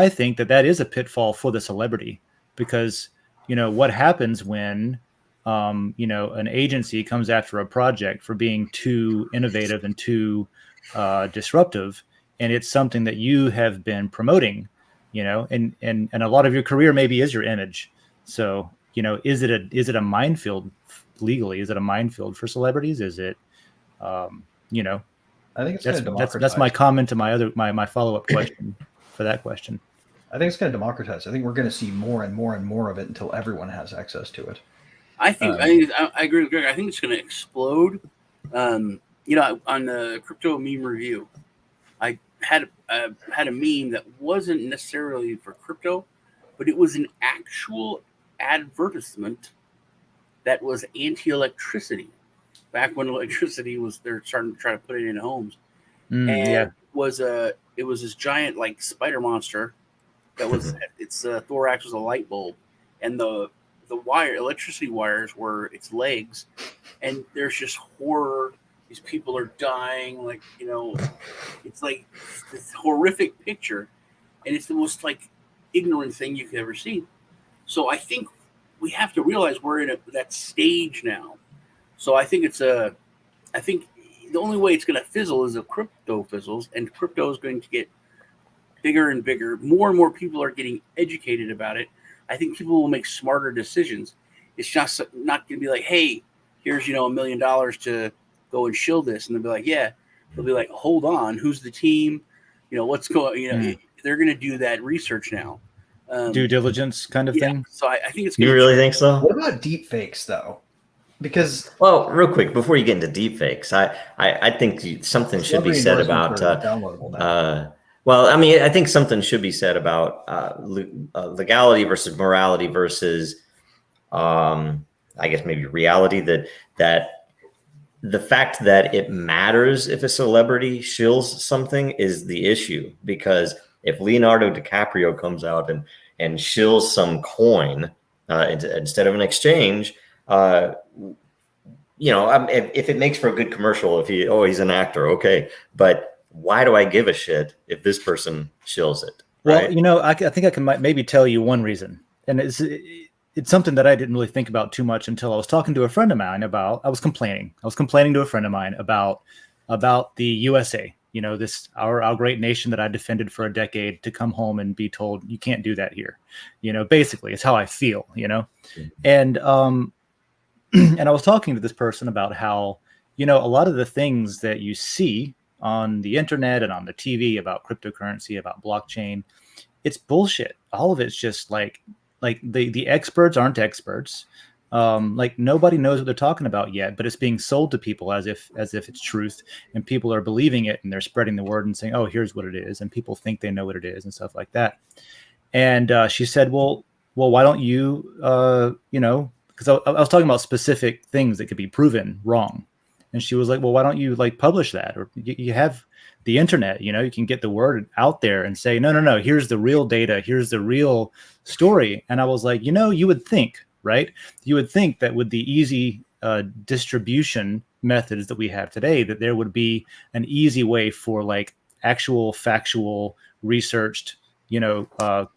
think that is a pitfall for the celebrity because, what happens when, an agency comes after a project for being too innovative and too disruptive, and it's something that you have been promoting, and a lot of your career maybe is your image. So, is it a minefield legally? Is it a minefield for celebrities? Is it, I think it's that's my comment to my follow-up question for that question. I think it's going to democratize. I think we're going to see more and more and more of it until everyone has access to it. I agree with Greg. I think it's going to explode. On the Crypto Meme Review, I had a meme that wasn't necessarily for crypto, but it was an actual advertisement that was anti-electricity. Back when electricity was, they're starting to try to put it in homes, it was this giant spider monster that was its thorax was a light bulb, and the electricity wires were its legs, and there's just horror. These people are dying, it's like this horrific picture, and it's the most ignorant thing you could ever see. So I think we have to realize we're in that stage now. So I think the only way it's going to fizzle is if crypto fizzles, and crypto is going to get bigger and bigger. More and more people are getting educated about it. I think people will make smarter decisions. It's just not going to be like, hey, here's $1 million to go and shill this, and they'll be like, yeah. They'll be like, hold on, who's the team? What's going? They're going to do that research now. Due diligence kind of thing. So I think it's. You really think so? What about deep fakes though? Because real quick before you get into deep fakes, I think something should be said about. I think something should be said about legality versus morality versus, I guess maybe reality. That the fact that it matters if a celebrity shills something is the issue, because if Leonardo DiCaprio comes out and shills some coin instead of an exchange, if it makes for a good commercial, if he's an actor, okay, but why do I give a shit if this person shills it? Right? Well, I think I can maybe tell you one reason, and it's something that I didn't really think about too much until I was talking to a friend of mine about. I was complaining to a friend of mine about the USA. Our great nation that I defended for a decade, to come home and be told you can't do that here. Basically, it's how I feel. And and I was talking to this person about how a lot of the things that you see on the internet and on the TV about cryptocurrency, about blockchain, it's bullshit. All of it's just like the experts aren't experts. Nobody knows what they're talking about yet, but it's being sold to people as if it's truth, and people are believing it, and they're spreading the word and saying, oh, here's what it is. And people think they know what it is and stuff like that. And she said, well, why don't you, because I was talking about specific things that could be proven wrong. And she was like, well, why don't you publish that? Or you have the internet, you can get the word out there and say, no, here's the real data. Here's the real story. And I was like, you would think, right? You would think that with the easy distribution methods that we have today, that there would be an easy way for actual factual researched,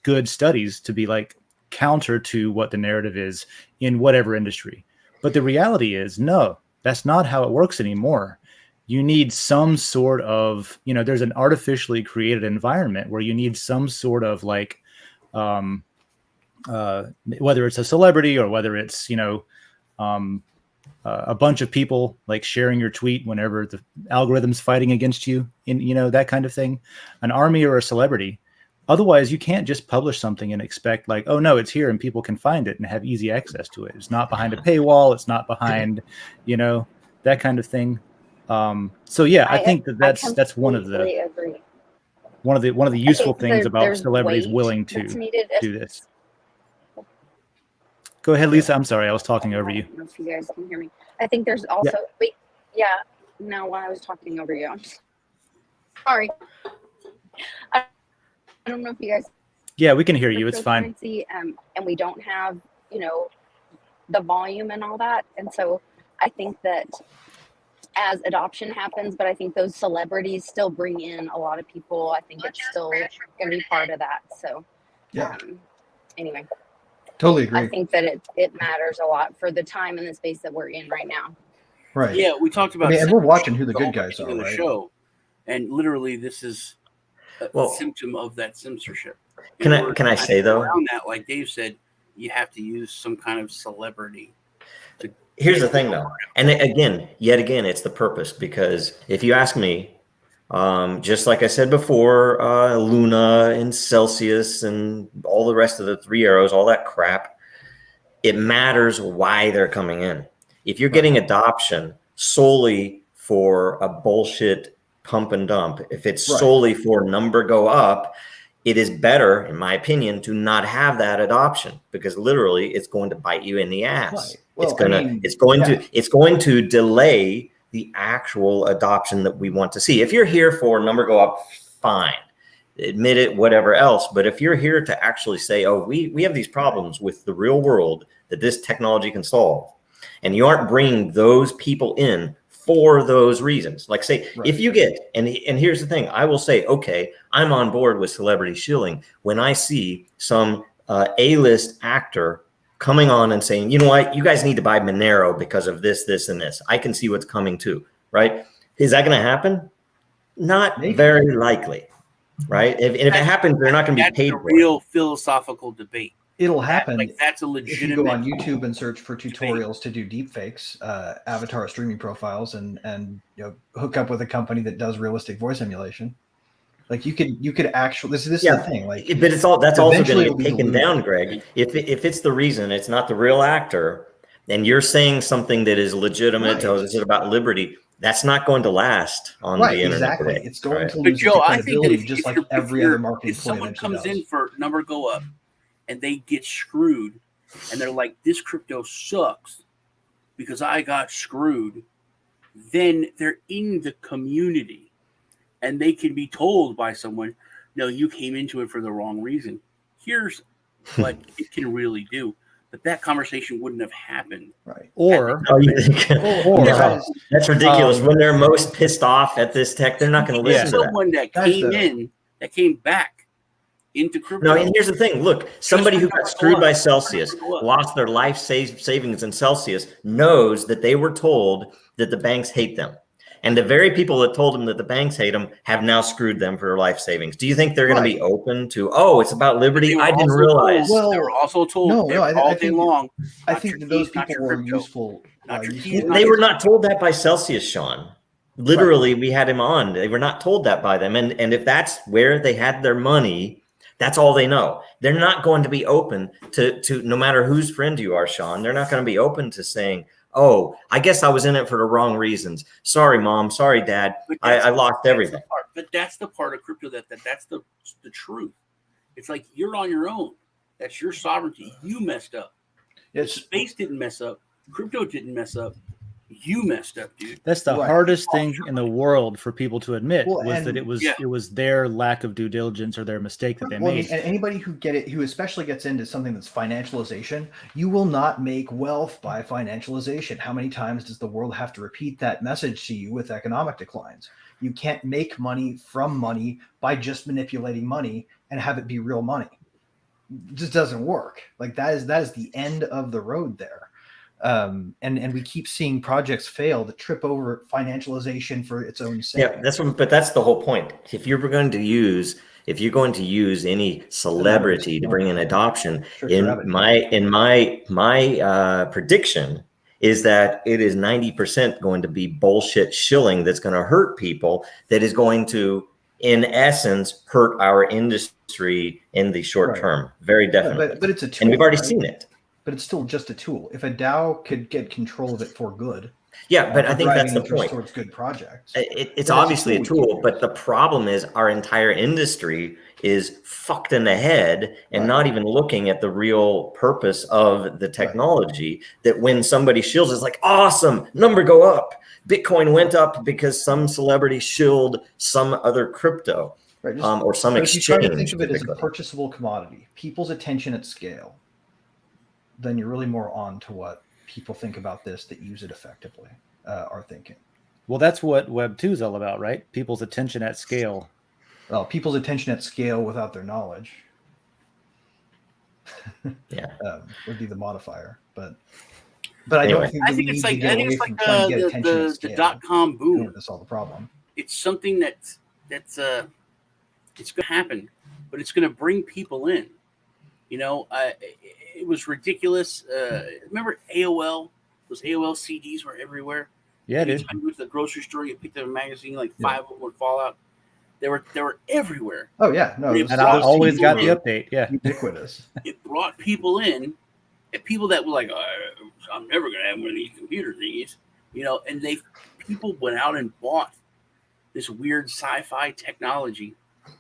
good studies to be counter to what the narrative is in whatever industry. But the reality is, no, that's not how it works anymore. You need some sort of, there's an artificially created environment where you need some sort of whether it's a celebrity or whether it's, a bunch of people like sharing your tweet whenever the algorithm's fighting against you, that kind of thing, an army or a celebrity. Otherwise, you can't just publish something and expect like, oh no, it's here and people can find it and have easy access to it. It's not behind a paywall. It's not behind, that kind of thing. So yeah, I think that's one of the useful things about celebrities willing to do this. Go ahead, Lisa. I'm sorry, I was talking over you. I don't know if you guys can hear me. I think there's also no, when I was talking over you, I'm sorry. I don't know if you guys. Yeah, we can hear you. It's fine. And we don't have, the volume and all that, and so I think that as adoption happens, but I think those celebrities still bring in a lot of people. I think it's still going to be part of that. So anyway. Totally agree. I think that it matters a lot for the time and the space that we're in right now. Right. Yeah, we talked about. And we're watching who the good guys are in the right? show, and literally, this is a symptom of that censorship. Can I say though? Around that, like Dave said, you have to use some kind of celebrity. Here's the thing, though, and yet again, it's the purpose. Because if you ask me, just like I said before, Luna and Celsius and all the rest of the Three Arrows, all that crap, it matters why they're coming in. If you're getting adoption solely for a bullshit pump and dump, if it's solely for number go up, it is better, in my opinion, to not have that adoption, because literally it's going to bite you in the ass. Right. Well, it's going to delay the actual adoption that we want to see. If you're here for number go up, fine, admit it, whatever else. But if you're here to actually say, oh, we have these problems with the real world that this technology can solve, and you aren't bringing those people in for those reasons, like say, if you get, and here's the thing, I will say, okay, I'm on board with Celebrity Shilling when I see some A-list actor coming on and saying, you know what, you guys need to buy Monero because of this, this, and this. I can see what's coming too, right? Is that going to happen? Not very likely, right? If it happens, they're not going to be paid for it. That's a real philosophical debate. It'll happen. That's a legitimate. If you go on YouTube and search for tutorials to do deepfakes, avatar streaming profiles, and hook up with a company that does realistic voice emulation. Like you could actually this is the thing, like, but that's also going to be taken down, Greg. If it's the reason it's not the real actor, and you're saying something that is legitimate, is it about liberty? That's not going to last on the internet. Exactly. Today. It's going to lose credibility, just like every other marketing. If someone comes in for number go up, and they get screwed, and they're like, "This crypto sucks because I got screwed," then they're in the community. And they can be told by someone, no, you came into it for the wrong reason. Here's what it can really do. But that conversation wouldn't have happened. Right. Or that's ridiculous. When they're most pissed off at this tech, they're not going to listen to that. Someone that came back into crypto. No, and here's the thing. Look, somebody who got screwed by Celsius, lost their life savings in Celsius, knows that they were told that the banks hate them. And the very people that told them that the banks hate them have now screwed them for their life savings. Do you think they're going to be open to, it's about liberty? I didn't realize. Well, they were also told all day long. I think that those people were useful. They were not told that by Celsius, Sean. Literally, we had him on. They were not told that by them. And if that's where they had their money, that's all they know. They're not going to be open to no matter whose friend you are, Sean. They're not going to be open to saying, oh, I guess I was in it for the wrong reasons. Sorry, Mom. Sorry, Dad. I lost everything. But that's the part of crypto that's the truth. It's like you're on your own. That's your sovereignty. You messed up. Space didn't mess up. Crypto didn't mess up. You messed up, dude. That's the hardest thing in the world for people to admit, that it was their lack of due diligence or their mistake that they made. And anybody who especially gets into something that's financialization, you will not make wealth by financialization. How many times does the world have to repeat that message to you with economic declines? You can't make money from money by just manipulating money and have it be real money. It just doesn't work. Like that is the end of the road there. And we keep seeing projects fail to trip over financialization for its own sake. Yeah, but that's the whole point. If you're going to use if you're going to use any celebrity to bring in adoption, my prediction is that it is 90% going to be bullshit shilling that's going to hurt people, that is going to, in essence, hurt our industry in the short term. Very definitely. But it's a tool. And we've already seen it. But it's still just a tool. If a DAO could get control of it for good. Yeah, but I think that's the point. Towards good projects. It's obviously a tool, but the problem is our entire industry is fucked in the head and not even looking at the real purpose of the technology. That when somebody shills, it's like, awesome, number go up. Bitcoin went up because some celebrity shilled some other crypto, or some exchange. If you try to think of it as a purchasable commodity, people's attention at scale, then you're really more on to what people think about this that use it effectively are thinking. Well, that's what Web 2 is all about, right? People's attention at scale. Well, people's attention at scale without their knowledge. Would be the modifier, but I don't think. I think it's like the .com boom. To solve the problem. It's something it's going to happen, but it's going to bring people in. You know, it was ridiculous. Remember AOL? Those AOL CDs were everywhere. Yeah, dude. You went to the grocery store, you picked up a magazine, like 5 of them would fall out. They were everywhere. Oh yeah, no, and I always got the update. Yeah, ubiquitous. It brought people in, and people that were like, "I'm never gonna have one of these computer thingies," you know. And people went out and bought this weird sci-fi technology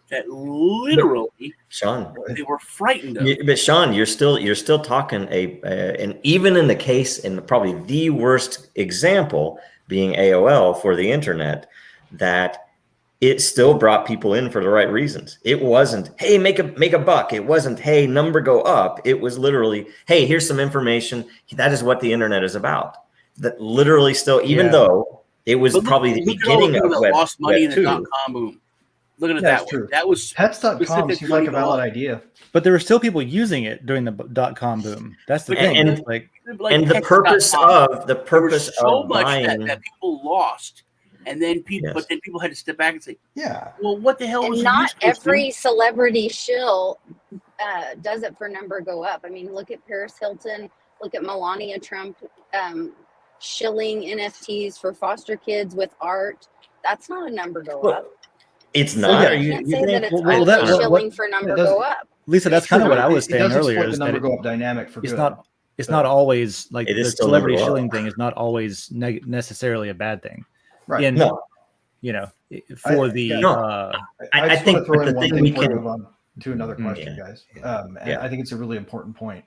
that literally, Sean, they were frightened of. But Sean, you're still talking and even in the case, and probably the worst example being AOL for the internet, that it still brought people in for the right reasons. It wasn't, hey, make a buck. It wasn't, hey, number go up. It was literally, hey, here's some information. That is what the internet is about. That literally still, even though it was probably the beginning of Web, lost money in the Web 2. .com boom. Look at it that way. True. That was pets.com seems like a valid idea. But there were still people using it during the .com boom. That's the thing. And the purpose of buying that people lost. And then people, but then people had to step back and say, "Yeah, well, what the hell?" And was not every celebrity shill does it for number go up. I mean, look at Paris Hilton, look at Melania Trump shilling NFTs for foster kids with art. That's not a number go up. It's not. You can't say that it's shilling for number go up. Lisa, that's kind of what I was saying earlier. Is the number go up dynamic for good. It's not always like the celebrity shilling thing is not always necessarily a bad thing. Right. I think throw in the one thing we before we can move on to another question, guys. And I think it's a really important point.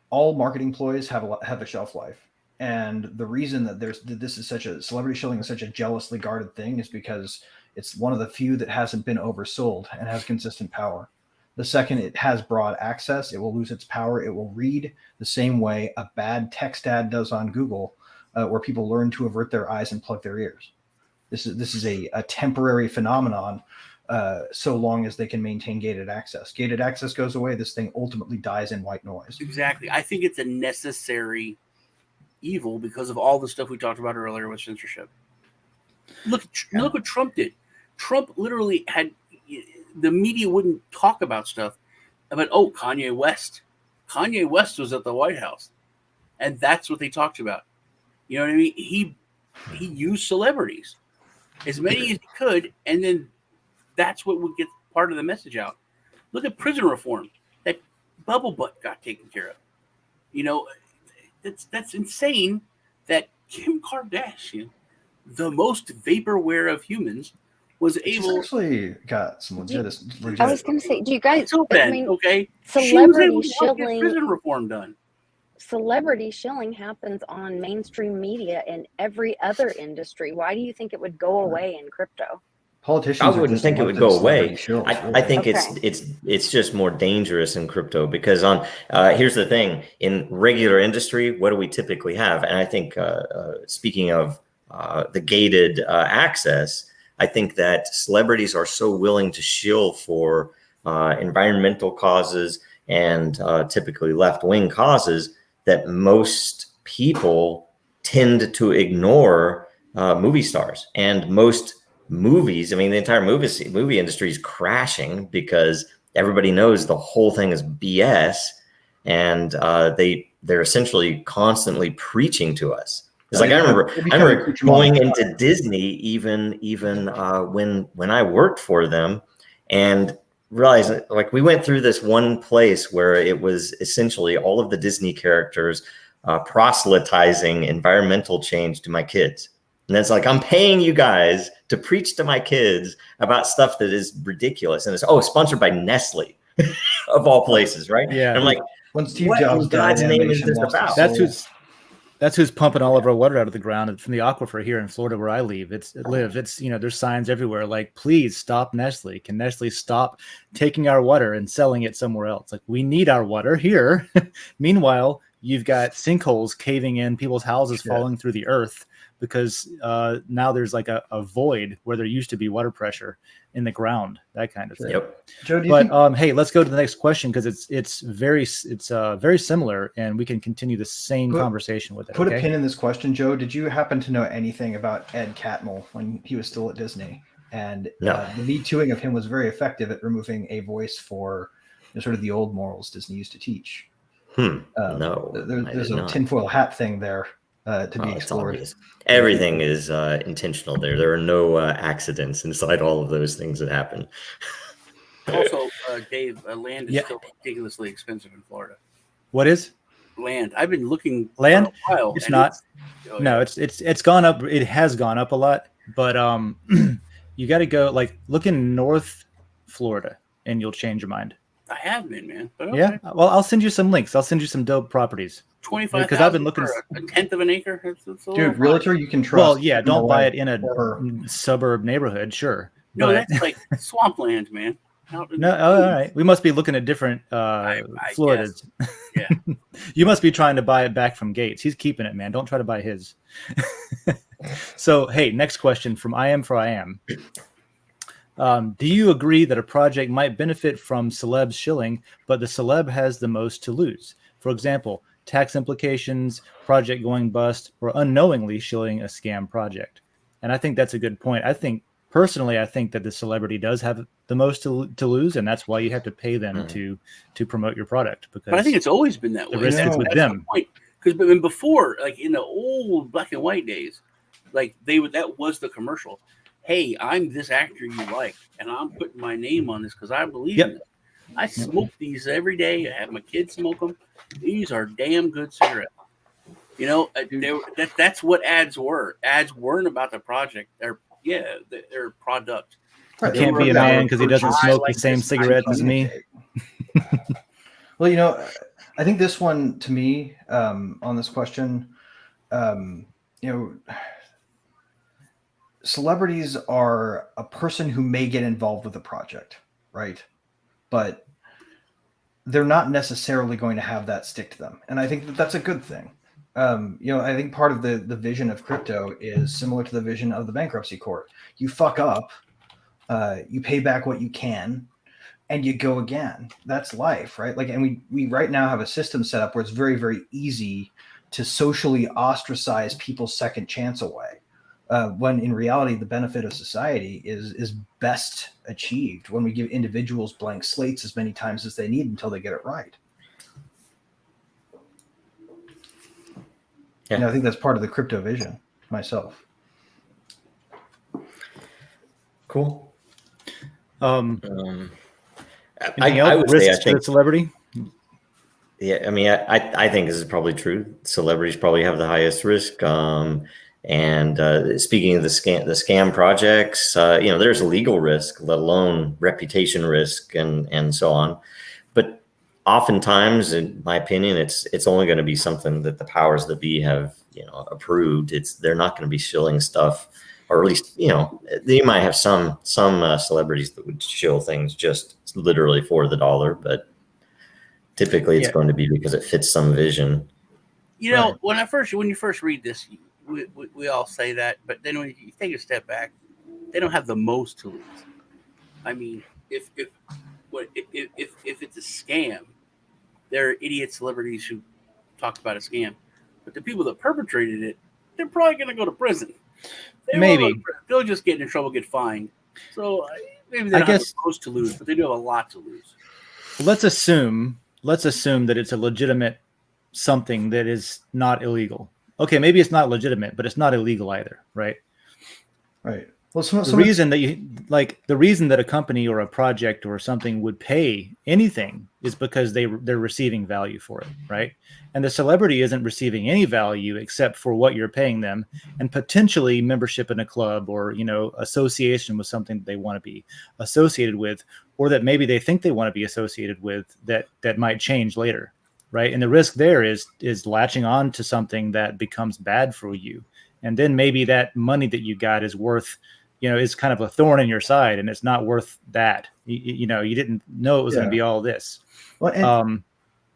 All marketing ploys have a shelf life, and the reason that this is such a celebrity shilling is such a jealously guarded thing is because it's one of the few that hasn't been oversold and has consistent power. The second it has broad access, it will lose its power. It will read the same way a bad text ad does on Google. Where people learn to avert their eyes and plug their ears. This is a temporary phenomenon, so long as they can maintain gated access. Gated access goes away, this thing ultimately dies in white noise. Exactly. I think it's a necessary evil because of all the stuff we talked about earlier with censorship. Look what Trump did. Trump literally had the media wouldn't talk about stuff about Kanye West. Kanye West was at the White House, and that's what they talked about. You know what I mean? He used celebrities, as many as he could, and then that's what would get part of the message out. Look at prison reform. That bubble butt got taken care of. You know, that's insane that Kim Kardashian, the most vaporware of humans, was able. She's actually got some legit. I was going to say, do you guys? Okay, celebrity shilling. Prison reform done. Celebrity shilling happens on mainstream media in every other industry. Why do you think it would go away in crypto? Politicians. I wouldn't think it would go away. Shills, I think it's just more dangerous in crypto because here's the thing: in regular industry, what do we typically have? And I think speaking of the gated access, I think that celebrities are so willing to shill for environmental causes and typically left-wing causes that most people tend to ignore movie stars, and most movies. I mean, the entire movie industry is crashing because everybody knows the whole thing is BS, and they're essentially constantly preaching to us. It's like I remember going into Disney even when I worked for them, and realized like we went through this one place where it was essentially all of the Disney characters proselytizing environmental change to my kids. And it's like, I'm paying you guys to preach to my kids about stuff that is ridiculous. And it's, sponsored by Nestle of all places, right? Yeah. And I'm like, when Steve Jobs died, God's name is this about? That's who's pumping all of our water out of the ground from the aquifer here in Florida where I live. It's there's signs everywhere like, please stop Nestle. Can Nestle stop taking our water and selling it somewhere else? Like, we need our water here. Meanwhile, you've got sinkholes caving in, people's houses falling through the earth because now there's like a void where there used to be water pressure in the ground, that kind of thing. Yep. Joe, hey, let's go to the next question because it's very similar, and we can continue the same conversation with it. Put a pin in this question, Joe. Did you happen to know anything about Ed Catmull when he was still at Disney? And the Me Tooing of him was very effective at removing a voice for sort of the old morals Disney used to teach. No, there's a tinfoil hat thing there to be explored. Obvious. Everything is intentional there. There are no accidents inside all of those things that happen. Also, Dave, land is still ridiculously expensive in Florida. What is? Land. I've been looking land. For a while, it's not. It's gone up. It has gone up a lot, but you got to go look in North Florida, and you'll change your mind. I have been, man. But okay. Yeah. Well, I'll send you some links. I'll send you some dope properties. 25,000 because I've been looking for a tenth of an acre. That's dude, realtor you can trust. Well, yeah, don't buy it in a suburb neighborhood, sure. No, that's like swampland, man. No, all right. We must be looking at different Floridas. Yeah. You must be trying to buy it back from Gates. He's keeping it, man. Don't try to buy his. So, hey, next question from I Am for I Am. Do you agree that a project might benefit from Celebs shilling, but the Celeb has the most to lose? For example, tax implications, project going bust, or unknowingly shilling a scam project. And I think that's a good point. I think that the celebrity does have the most to lose, and that's why you have to pay them to promote your product. Because but I think it's always been that way. The risk is with them. Because before, like in the old black and white days, like that was the commercial. Hey, I'm this actor you like, and I'm putting my name on this because I believe in it. I smoke these every day. I have my kids smoke them. These are damn good cigarettes. You know, that's what ads were. Ads weren't about the project. They're product. Right. Can't be a man because he doesn't smoke the same cigarettes as me. Well, you know, I think this one to me on this question, you know, celebrities are a person who may get involved with a project, right? But they're not necessarily going to have that stick to them. And I think that that's a good thing. You know, I think part of the vision of crypto is similar to the vision of the bankruptcy court. You fuck up, you pay back what you can, and you go again. That's life, right? Like, and we right now have a system set up where it's very, very easy to socially ostracize people's second chance away. When in reality, the benefit of society is best achieved when we give individuals blank slates as many times as they need until they get it right. Yeah. And I think that's part of the crypto vision myself. Cool. Anything I else? would Risks say I think to celebrity. Yeah, I mean, I think this is probably true. Celebrities probably have the highest risk. And speaking of the scam projects, you know, there's a legal risk, let alone reputation risk, and so on. But oftentimes, in my opinion, it's only going to be something that the powers that be have, you know, approved. They're not going to be shilling stuff, or at least, you know, they might have some celebrities that would shill things just literally for the dollar, but typically it's going to be because it fits some vision. You know, when you first read this, we all say that, but then when you take a step back, they don't have the most to lose. I mean, if it's a scam, there are idiot celebrities who talk about a scam, but the people that perpetrated it, they're probably going to go to prison. Maybe they'll just get in trouble, get fined. So maybe they're not supposed to lose, but they do have a lot to lose. Let's assume that it's a legitimate something that is not illegal. Okay, maybe it's not legitimate, but it's not illegal either, right? Right. Well, the reason that a company or a project or something would pay anything is because they're receiving value for it, right? And the celebrity isn't receiving any value except for what you're paying them, and potentially membership in a club or association with something that they want to be associated with, or that maybe they think they want to be associated with that might change later, right? And the risk there is latching on to something that becomes bad for you, and then maybe that money that you got is worth. Is kind of a thorn in your side, and it's not worth that. You didn't know it was going to be all this. Well, and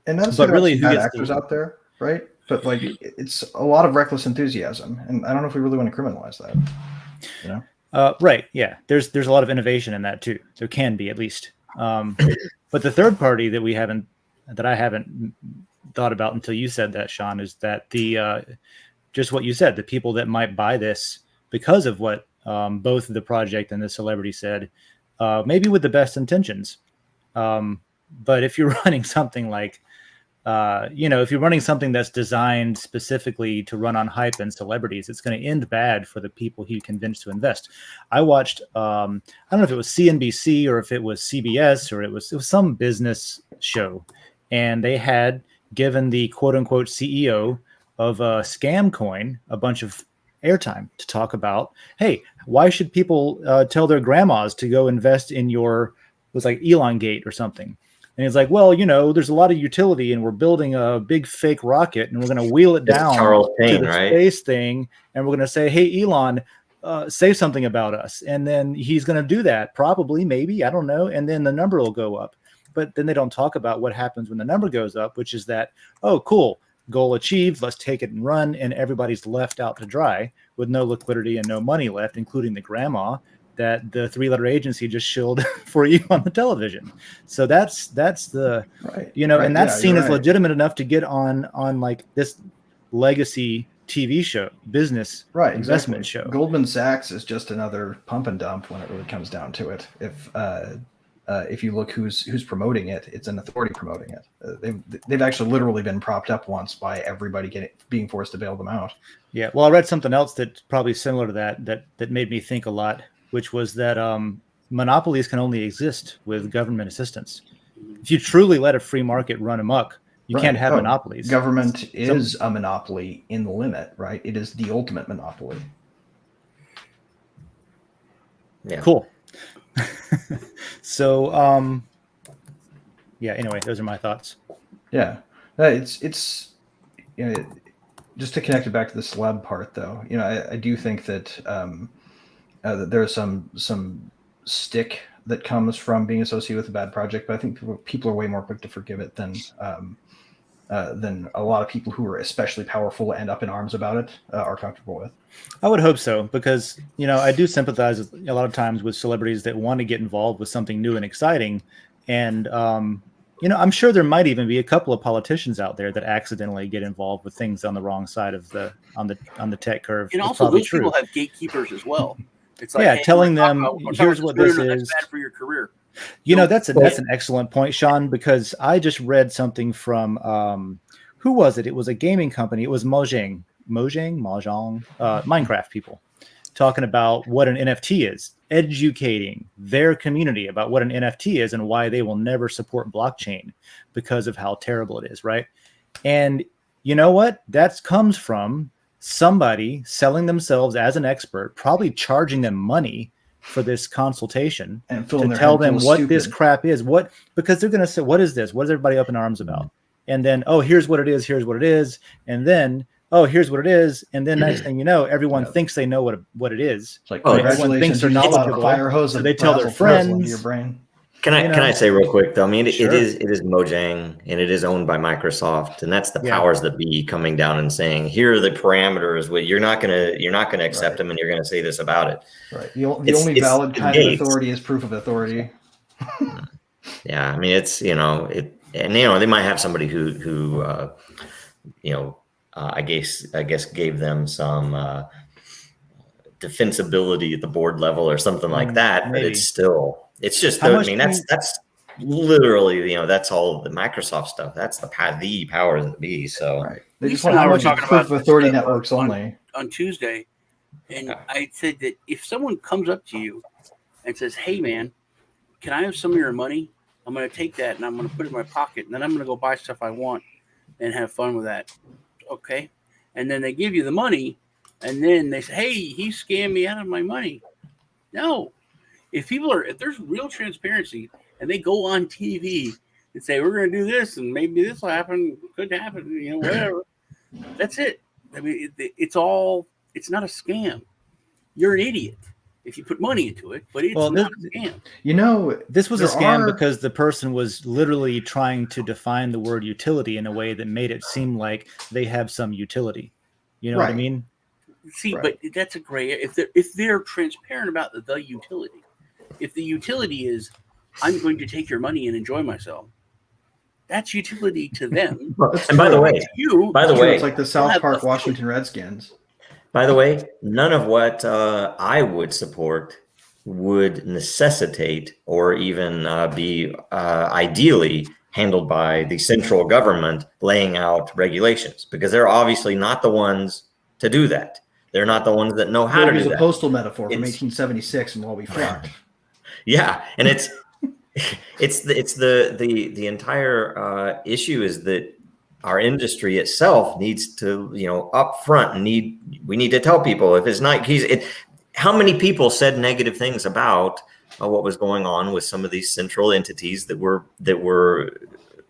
that's but really, who gets actors out there, right? But it's a lot of reckless enthusiasm, and I don't know if we really want to criminalize that. Right? Yeah. There's a lot of innovation in that too. There can be, at least. But the third party that I haven't thought about until you said that, Sean, is that the just what you said, the people that might buy this because of what. Both the project and the celebrity said, maybe with the best intentions. But if you're running something like, if you're running something that's designed specifically to run on hype and celebrities, it's going to end bad for the people who you convinced to invest. I watched, I don't know if it was CNBC or if it was CBS or it was some business show. And they had given the quote unquote CEO of Scam Coin a bunch of airtime to talk about, hey, why should people tell their grandmas to go invest in it was like Elon Gate or something. And he's like, well, there's a lot of utility and we're building a big fake rocket and we're going to wheel it down Charles Payne, to the right? Space thing. And we're going to say, hey, Elon, say something about us. And then he's going to do that. Probably, maybe, I don't know. And then the number will go up. But then they don't talk about what happens when the number goes up, which is that, oh, cool. Goal achieved, let's take it and run, and everybody's left out to dry with no liquidity and no money left, including the grandma that the three-letter agency just shilled for you on the television. So that's the right. And that's seen as legitimate enough to get on like this legacy TV show, business investment show. Goldman Sachs is just another pump and dump when it really comes down to it. If you look who's promoting it, it's an authority promoting it. They've actually literally been propped up once by everybody being forced to bail them out. Yeah. Well, I read something else that's probably similar to that made me think a lot, which was that monopolies can only exist with government assistance. If you truly let a free market run amok, you can't have monopolies. Government is a monopoly in the limit, right? It is the ultimate monopoly. Yeah. Cool. So, anyway, those are my thoughts. Yeah. It's just to connect it back to the celeb part though, I do think that, that there's some stick that comes from being associated with a bad project, but I think people are way more quick to forgive it than a lot of people who are especially powerful and up in arms about it are comfortable with. I would hope so, because I do sympathize a lot of times with celebrities that want to get involved with something new and exciting, and I'm sure there might even be a couple of politicians out there that accidentally get involved with things on the wrong side of on the tech curve. And also, those people have gatekeepers as well. It's like, hey, telling them here's what this is. That's bad for your career. That's an excellent point, Sean, because I just read something from who was it? It was a gaming company. It was Mojang, Minecraft people talking about what an NFT is, educating their community about what an NFT is and why they will never support blockchain because of how terrible it is, right? And you know what? That comes from somebody selling themselves as an expert, probably charging them money for this consultation and to tell them what this crap is. Because they're going to say, what is this? What is everybody up in arms about? And then, oh, here's what it is. Here's what it is. And then, oh, here's what it is. And then next thing you know, everyone thinks they know what it is. It's like, everyone thinks they're knowledgeable. Fire hose, so they tell their friends. Your brain. Can I say real quick though? I mean, it is Mojang, and it is owned by Microsoft, and that's the powers that be coming down and saying, here are the parameters. You're not gonna accept them, and you're gonna say this about it. Right. The only valid kind of authority is proof of authority. Yeah, I mean, it's and they might have somebody who I guess gave them some defensibility at the board level or something like that. Maybe. But it's just, I mean, that's literally, that's all the Microsoft stuff. That's the powers that be. So they just want to talk about authority networks only on Tuesday. And I said that if someone comes up to you and says, "Hey man, can I have some of your money? I'm going to take that and I'm going to put it in my pocket. And then I'm going to go buy stuff I want and have fun with that." Okay. And then they give you the money and then they say, "Hey, he scammed me out of my money." No. If there's real transparency and they go on TV and say, "We're going to do this and maybe this will happen, could happen, whatever." That's it. I mean, it's not a scam. You're an idiot if you put money into it, but it's not a scam. This was a scam because the person was literally trying to define the word utility in a way that made it seem like they have some utility. You know what I mean? See, but that's a gray area. If they're transparent about the utility, if the utility is, "I'm going to take your money and enjoy myself," that's utility to them. And by the way, it's like the South Park Washington Redskins. By the way, none of what I would support would necessitate or even be ideally handled by the central government laying out regulations, because they're obviously not the ones to do that. They're not the ones that know how to do that. It's a postal metaphor from 1876 and we'll be fine. Yeah, and it's the entire issue is that our industry itself needs to, up front, we need to tell people if it's not, how many people said negative things about what was going on with some of these central entities that were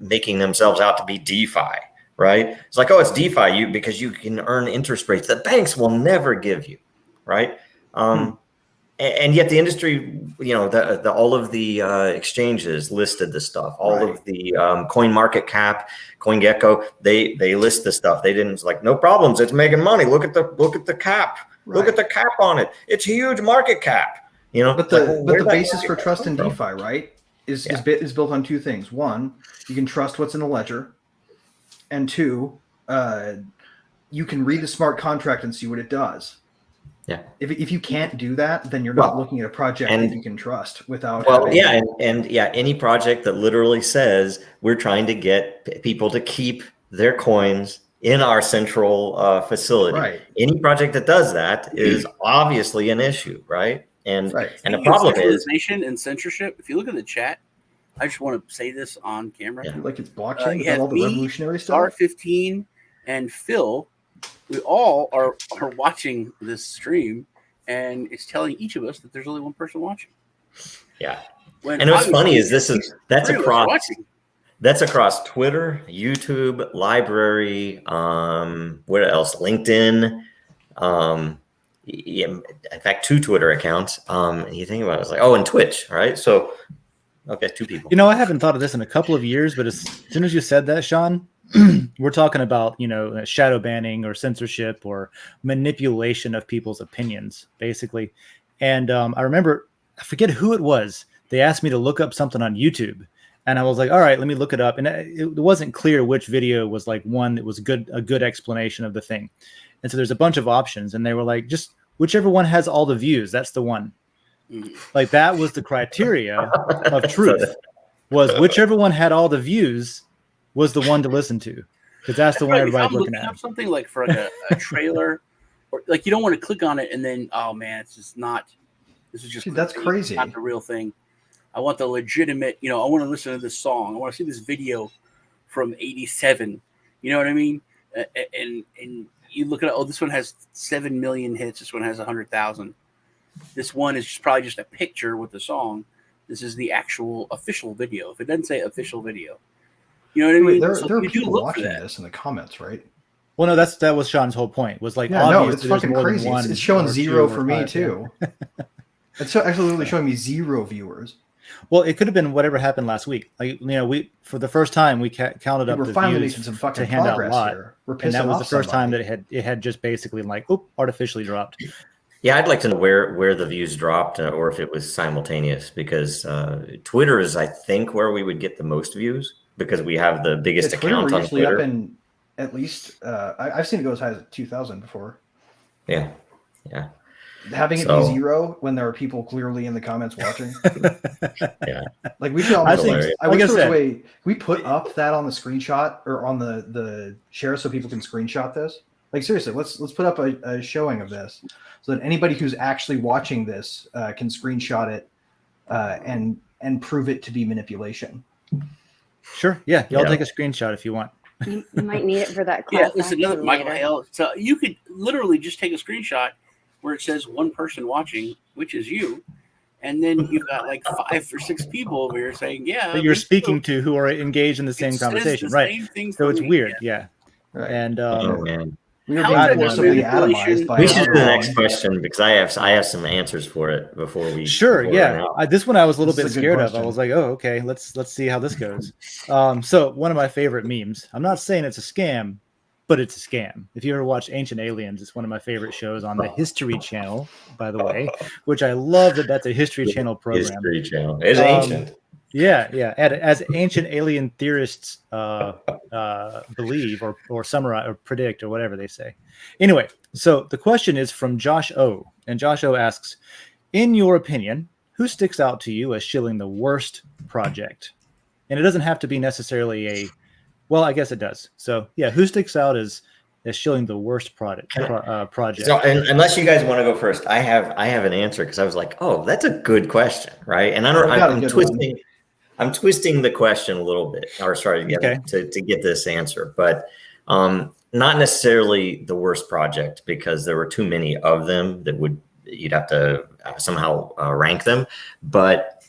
making themselves out to be DeFi, right? It's like, oh, it's DeFi because you can earn interest rates that banks will never give you, right? And yet the industry, all of the exchanges listed the stuff. All of the coin market cap, CoinGecko, they list the stuff. They didn't. It's like, no problems. It's making money. Look at the cap. Look at the cap on it. It's huge market cap. But the basis for trust in DeFi, right, is built on two things. One, you can trust what's in the ledger, and two, you can read the smart contract and see what it does. Yeah. If you can't do that, then you're not looking at a project that you can trust without. Any project that literally says we're trying to get people to keep their coins in our central facility. Right. Any project that does that is obviously an issue, right? And the problem is centralization and censorship. If you look at the chat, I just want to say this on camera. Yeah. Like it's blockchain. You have all the revolutionary stuff. R15 and Phil. We all are watching this stream, and it's telling each of us that there's only one person watching. Yeah. And what's funny is that's across Twitter, YouTube, Library, what else? LinkedIn. In fact, 2 Twitter accounts. And you think about it, it's like, and Twitch, right? So, okay, 2 people. I haven't thought of this in a couple of years, but as soon as you said that, Sean, we're talking about, shadow banning or censorship or manipulation of people's opinions, basically. And I remember, I forget who it was. They asked me to look up something on YouTube. And I was like, all right, let me look it up. And it wasn't clear which video was like one that was a good explanation of the thing. And so there's a bunch of options. And they were like, just whichever one has all the views, that's the one. Like that was the criteria of truth, was whichever one had all the views was the one to listen to, because that's the one everybody's looking at. Something like for like a trailer, or like you don't want to click on it and then, oh man, it's just not. This is just that's crazy. Not the real thing. I want the legitimate. I want to listen to this song. I want to see this video from '87. You know what I mean? And you look at this one has 7 million hits. This one has 100,000. This one is probably just a picture with the song. This is the actual official video. If it doesn't say official video. You know what I mean? There are people watching this in the comments, right? Well, no, that was Sean's whole point. Was like, it's fucking crazy. It's showing 0 for me too. It's actually showing me 0 viewers. Well, it could have been whatever happened last week. Like, we for the first time we counted up the views to hand out a lot, and that was the first time that it had just basically artificially dropped. Yeah, I'd like to know where the views dropped, or if it was simultaneous, because Twitter is, I think, where we would get the most views, because we have the biggest account on Twitter. Up in at least I've seen it go as high as 2,000 before. Yeah. Having it be 0 when there are people clearly in the comments watching. Yeah. Like we should almost I wish there was a way we put up that on the screenshot or on the share so people can screenshot this. Like seriously, let's put up a showing of this so that anybody who's actually watching this can screenshot it and prove it to be manipulation. Sure. Yeah. Y'all take a screenshot if you want. You might need it for that class. Yeah, it's another Michael Hale. So you could literally just take a screenshot where it says one person watching, which is you, and then you've got like 5 or 6 people over here saying, "Yeah." That you're speaking to who are engaged in the same conversation, right? So it's weird, yeah. Right. And oh man. We were being forcibly atomized by. We should do the next question because I have some answers for it before we. Sure, yeah. This one I was a little bit scared of. I was like, oh, okay, let's see how this goes. So one of my favorite memes. I'm not saying it's a scam, but it's a scam. If you ever watch Ancient Aliens, it's one of my favorite shows on the History Channel, by the way, which I love that's a History Channel program. History Channel. It's ancient. Yeah. As ancient alien theorists believe or summarize or predict or whatever they say. Anyway, so the question is from Josh O. And Josh O asks, in your opinion, who sticks out to you as Shilling the worst project? And it doesn't have to be necessarily well, I guess it does. So yeah, who sticks out as Shilling the worst project? So, unless you guys want to go first, I have an answer because I was like, oh, that's a good question, right? And I'm twisting the question a little bit, or sorry, to get this answer, but not necessarily the worst project because there were too many of them that you'd have to somehow rank them. But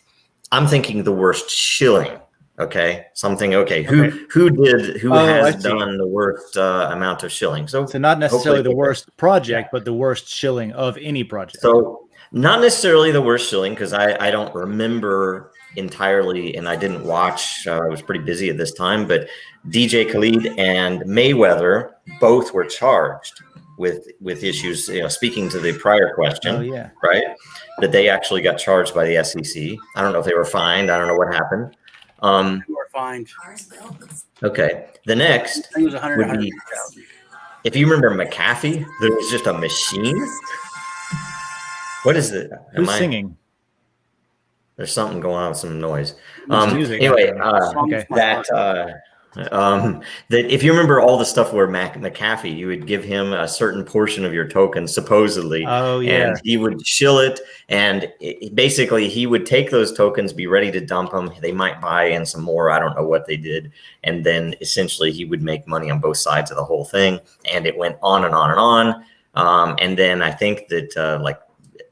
I'm thinking the worst Shilling. Okay, something. Okay, who has done the worst amount of Shilling? So not necessarily the worst project, but the worst Shilling of any project. So not necessarily the worst Shilling because I don't remember entirely, and I didn't watch. I was pretty busy at this time, but DJ Khaled and Mayweather both were charged with issues. Speaking to the prior question, right? That they actually got charged by the SEC. I don't know if they were fined. I don't know what happened. They were fined. Okay. The next would be, if you remember McAfee, there was just a machine. What is it? Who's singing? There's something going on with some noise. Anyway, that if you remember all the stuff where McAfee, you would give him a certain portion of your token, supposedly. Oh, yeah. And he would shill it. And basically, he would take those tokens, be ready to dump them. They might buy in some more. I don't know what they did. And then essentially, he would make money on both sides of the whole thing. And it went on and on and on. And then I think that like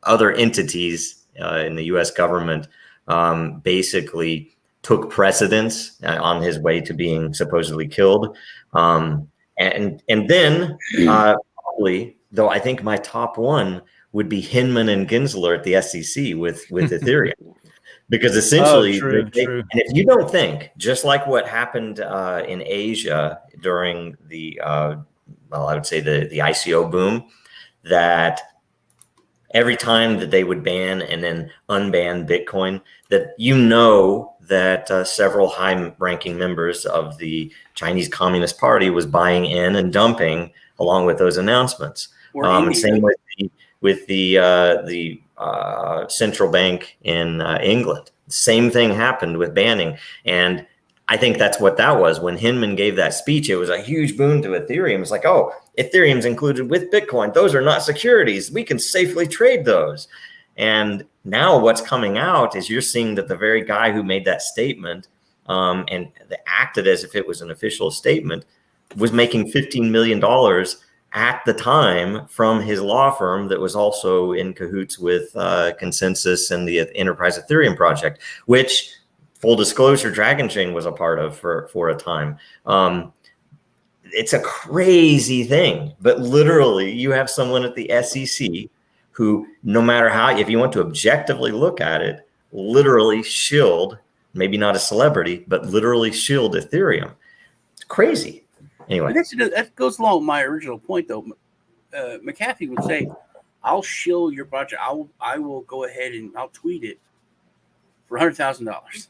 other entities in the U.S. government basically took precedence on his way to being supposedly killed. And then probably, though I think my top one would be Hinman and Gensler at the SEC with Ethereum. Because essentially, and if you don't think, just like what happened in Asia during the, I would say the ICO boom, that every time that they would ban and then unban Bitcoin, that that several high-ranking members of the Chinese Communist Party was buying in and dumping along with those announcements. And same with the central bank in England. Same thing happened with banning. And I think that's what that was. When Hinman gave that speech, it was a huge boon to Ethereum. It's like, oh, Ethereum's included with Bitcoin. Those are not securities. We can safely trade those. And now what's coming out is you're seeing that the very guy who made that statement and acted as if it was an official statement was making $15 million at the time from his law firm that was also in cahoots with Consensus and the Enterprise Ethereum project, which, full disclosure, Dragon Chain was a part of for a time. It's a crazy thing, but literally you have someone at the SEC who, no matter how, if you want to objectively look at it, literally shilled, maybe not a celebrity, but literally shilled Ethereum. It's crazy. Anyway. That goes along with my original point, though. McAfee would say, I'll shill your project. I will go ahead and I'll tweet it for $100,000.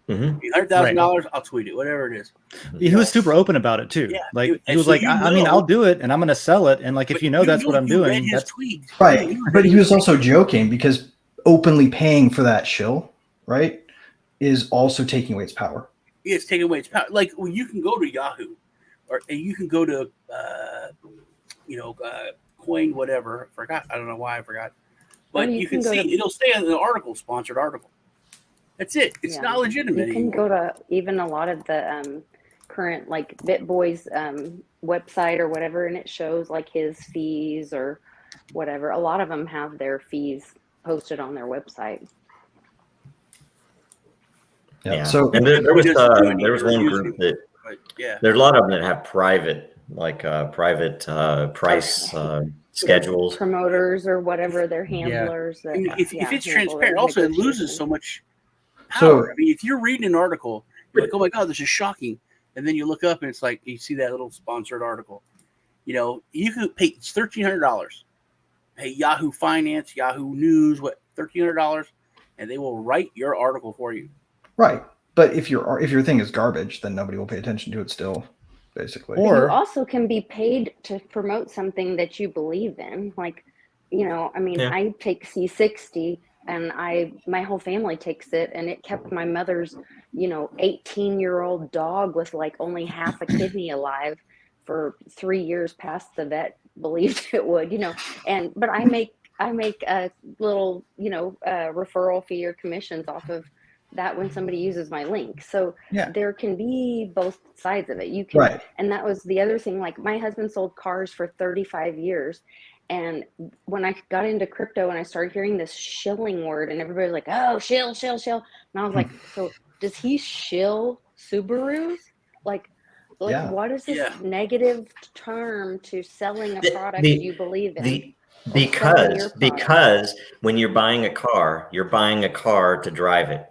$100,000, I'll tweet it, whatever it is. He was super open about it too. Yeah. Like he was like, I mean, I'll do it, and I'm going to sell it, and like if that's what I'm doing, that's right. But he was also joking because openly paying for that shill, right, is also taking away its power. Yeah, it's taking away its power. Like you can go to Yahoo, and you can go to Coin whatever. I don't know why I forgot. But you can see it'll say in the article, sponsored article. That's it. It's not legitimate. You can go to even a lot of the current like BitBoy's website or whatever, and it shows like his fees or whatever. A lot of them have their fees posted on their website. Yeah. So and there was one group that there's a lot of them that have private price schedules, promoters or whatever, their handlers. Yeah. If it's transparent, also it loses so much power. So, I mean, if you're reading an article, you're like, oh my God, this is shocking. And then you look up and it's like, you see that little sponsored article. You can pay $1,300, pay Yahoo Finance, Yahoo News, $1,300, and they will write your article for you. Right. But if your thing is garbage, then nobody will pay attention to it still, basically. Or you also can be paid to promote something that you believe in. Like, I take C60 and my whole family takes it, and it kept my mother's, 18-year-old dog with like only half a kidney alive for 3 years past the vet believed it would, but I make a little, referral fee or commissions off of that when somebody uses my link. So there can be both sides of it. You can, and that was the other thing. Like my husband sold cars for 35 years. And when I got into crypto and I started hearing this shilling word and everybody's like, oh, shill. And I was like, so does he shill Subarus? Like what is this negative term to selling a product you believe in? Because when you're buying a car to drive it.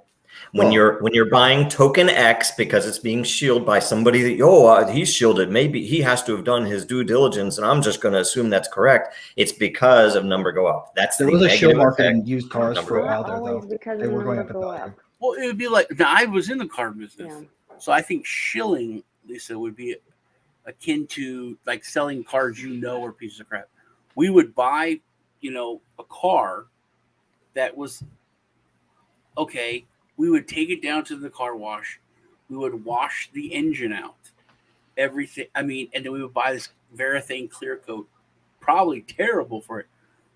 When you're buying token X because it's being shielded by somebody that he's shielded, maybe he has to have done his due diligence, and I'm just going to assume that's correct. It's because of number go up. There was a shill market in used cars for a while there, though. They were going up in value. Well, it would be like I was in the car business, so I think shilling, Lisa, would be akin to like selling cars or pieces of crap. We would buy, a car that was okay. We would take it down to the car wash. We would wash the engine out, everything. And then we would buy this Verathane clear coat, probably terrible for it.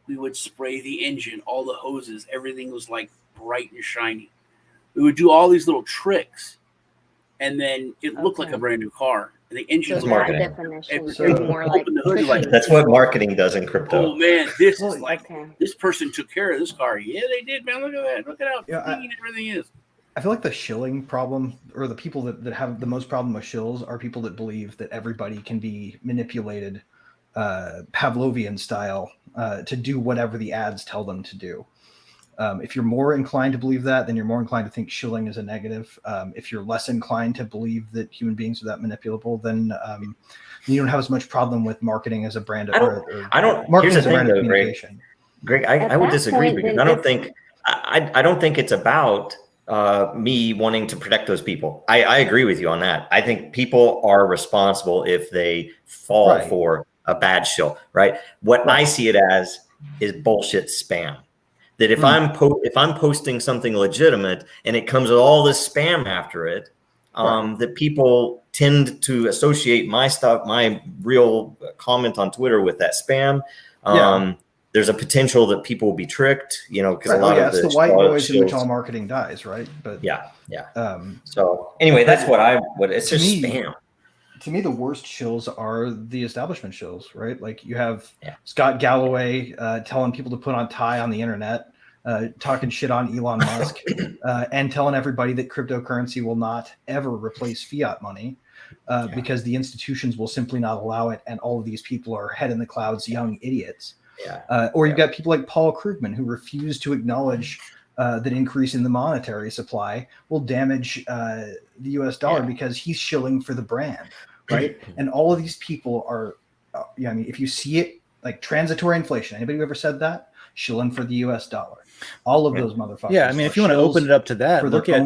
We would spray the engine, all the hoses, everything was like bright and shiny. We would do all these little tricks, and then it looked like a brand new car. And the engine was marketing. More like that's what marketing does in crypto. Oh man, this is like this person took care of this car. Yeah, they did, man. Look at that. Look at how clean everything is. I feel like the shilling problem, or the people that have the most problem with shills, are people that believe that everybody can be manipulated, Pavlovian style, to do whatever the ads tell them to do. If you're more inclined to believe that, then you're more inclined to think shilling is a negative. If you're less inclined to believe that human beings are that manipulable, then you don't have as much problem with marketing as a brand of marketing as a brand of communication. Greg, I would disagree because I don't think it's about me wanting to protect those people. I agree with you on that. I think people are responsible if they fall for a bad shill, right? What I see it as is bullshit spam. That if I'm posting something legitimate and it comes with all this spam after it, that people tend to associate my real comment on Twitter with that spam. There's a potential that people will be tricked, because a lot of the white noise in which all marketing dies, right? But so anyway, that's it's just spam. To me, the worst shills are the establishment shills, right? Like you have Scott Galloway telling people to put on tie on the internet, talking shit on Elon Musk, and telling everybody that cryptocurrency will not ever replace fiat money because the institutions will simply not allow it, and all of these people are head in the clouds, young idiots. Or you've got people like Paul Krugman who refuse to acknowledge that increasing the monetary supply will damage the US dollar because he's shilling for the brand, right? And all of these people are, if you see it like transitory inflation, anybody who ever said that? Shilling for the US dollar. All of those motherfuckers. Yeah, I mean, if you want to open it up to that, look at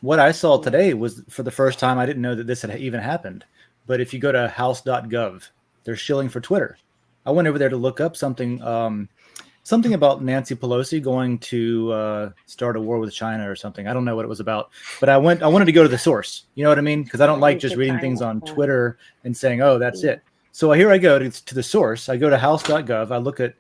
what I saw today was for the first time. I didn't know that this had even happened. But if you go to house.gov, there's shilling for Twitter. I went over there to look up something about Nancy Pelosi going to start a war with China or something. I don't know what it was about, but I wanted to go to the source. You know what I mean? Because I don't like just reading things on Twitter and saying, "Oh, that's it." So here I go to the source. I go to house.gov. I look at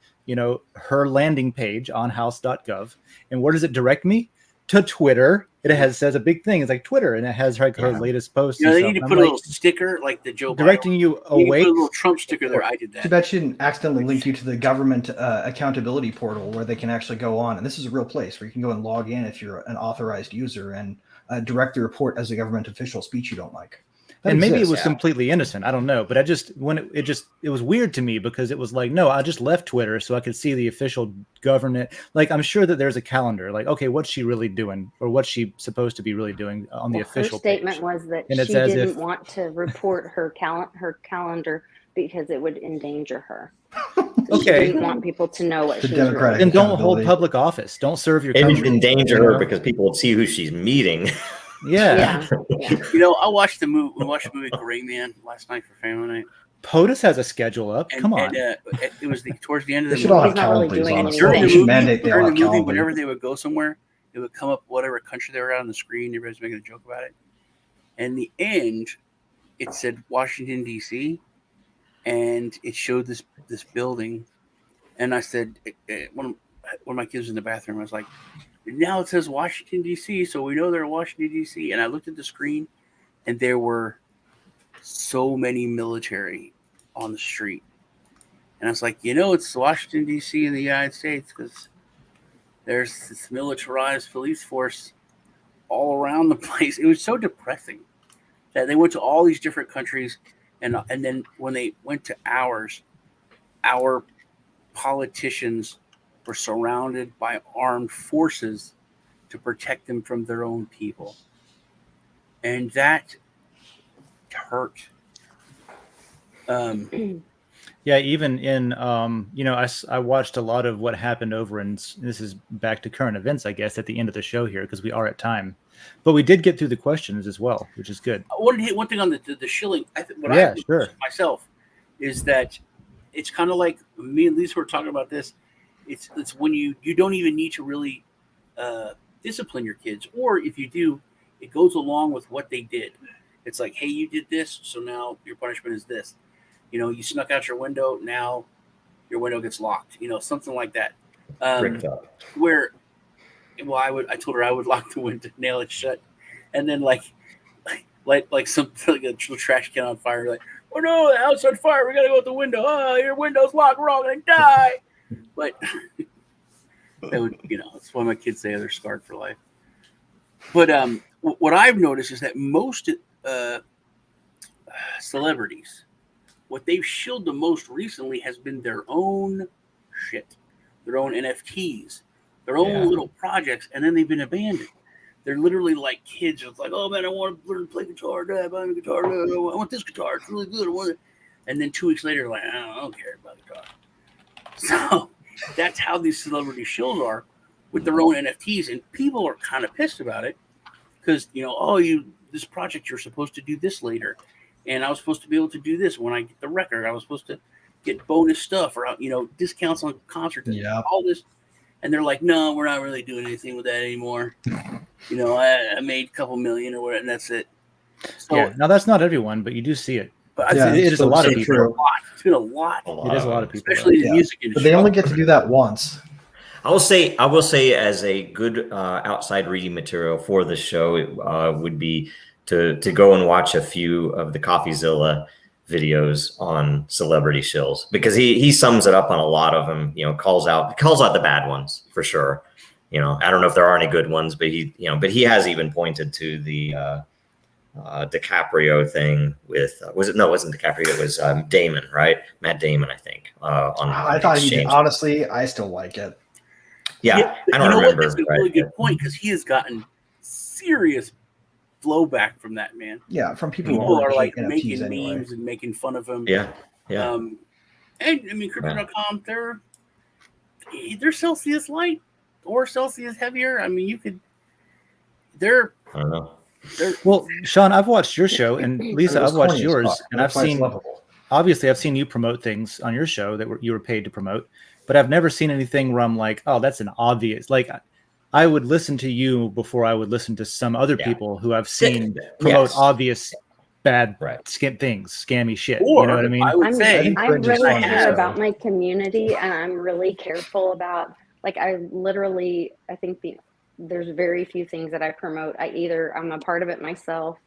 her landing page on house.gov, and where does it direct me? To Twitter. It says a big thing. It's like Twitter, and it has her latest post. They need to put a little sticker like the Joe directing Biden. you away. Put a little Trump sticker there. I did that. Too bad she didn't accidentally link you to the government accountability portal where they can actually go on. And this is a real place where you can go and log in if you're an authorized user and directly report as a government official speech you don't like. And maybe it was completely innocent. I don't know. But it was weird to me because it was like, no, I just left Twitter so I could see the official government. Like, I'm sure that there's a calendar. Like, okay, what's she really doing? Or what's she supposed to be really doing on the official page? Her statement was that she didn't want to report her calendar because it would endanger her. Okay. She didn't want people to know what she was doing. Then don't hold public office. Don't serve your country. It would endanger her because people would see who she's meeting. Yeah. I watched the movie. We watched the movie Gray Man last night for family night. POTUS has a schedule up. Come on. It was towards the end of the movie. He's not really doing anything. During the movie, whenever they would go somewhere, it would come up whatever country they were at on the screen. Everybody's making a joke about it. And the end, it said Washington, D.C., and it showed this building. And I said, one of my kids was in the bathroom. I was like, now it says Washington, D.C., so we know they're in Washington, D.C. And I looked at the screen, and there were so many military on the street. And I was like, it's Washington, D.C. in the United States because there's this militarized police force all around the place. It was so depressing that they went to all these different countries, and then when they went to ours, our politicians were surrounded by armed forces to protect them from their own people. And that hurt. Yeah, even in, I watched a lot of what happened over in, this is back to current events, I guess, at the end of the show here, because we are at time. But we did get through the questions as well, which is good. I wanted to hit one thing on the shilling. I myself is that it's kind of like me and Lisa were talking about this. It's when you don't even need to really discipline your kids, or if you do, it goes along with what they did. It's like, hey, you did this, so now your punishment is this. You snuck out your window, now your window gets locked. Something like that. Where, I told her I would lock the window, nail it shut, and then like something like a trash can on fire. Like, oh no, the house on fire! We gotta go out the window. Oh, your window's locked wrong, and I die. But that would, that's why my kids say they're scarred for life. But what I've noticed is that most celebrities, what they've shilled the most recently has been their own shit, their own NFTs, their own little projects, and then they've been abandoned. They're literally like kids. It's like, oh man, I want to learn to play guitar. Dad, buy me a guitar. I want this guitar. It's really good. I want it. And then 2 weeks later, like, I don't care about guitar. So that's how these celebrity shills are with their own NFTs, and people are kind of pissed about it because this project you're supposed to do this later, and I was supposed to be able to do this when I get the record. I was supposed to get bonus stuff or discounts on concerts, all this, and they're like, no, we're not really doing anything with that anymore. I made a couple million or whatever, and that's it. So, now that's not everyone, but you do see it. But it is a lot of people. It's been a lot. It is a lot of people, especially in the music industry. But they only get to do that once. I will say, as a good outside reading material for the show, it would be to go and watch a few of the CoffeeZilla videos on celebrity shills, because he sums it up on a lot of them. Calls out the bad ones for sure. I don't know if there are any good ones, but he has even pointed to the DiCaprio thing with it wasn't DiCaprio, it was Damon, right? Matt Damon, I think. I thought he did. Honestly, I still like it. Yeah, I don't remember. That's a really good point, because he has gotten serious blowback from that man. Yeah, from people who are like making anyway. memes and making fun of him. Yeah. And I mean, Crypto.com, either Celsius light or Celsius heavier. I mean, you could. I don't know. Well, Sean, I've watched your show, and Lisa, I've watched yours, and I've seen. Obviously, I've seen you promote things on your show that you were paid to promote, but I've never seen anything where I'm like, oh, that's an obvious. Like, I would listen to you before I would listen to some other people who I've seen promote obvious bad things, scammy shit. Or, you know what I mean? I really care about my community, and I'm really careful about, like, I think there's very few things that I promote. I'm a part of it myself.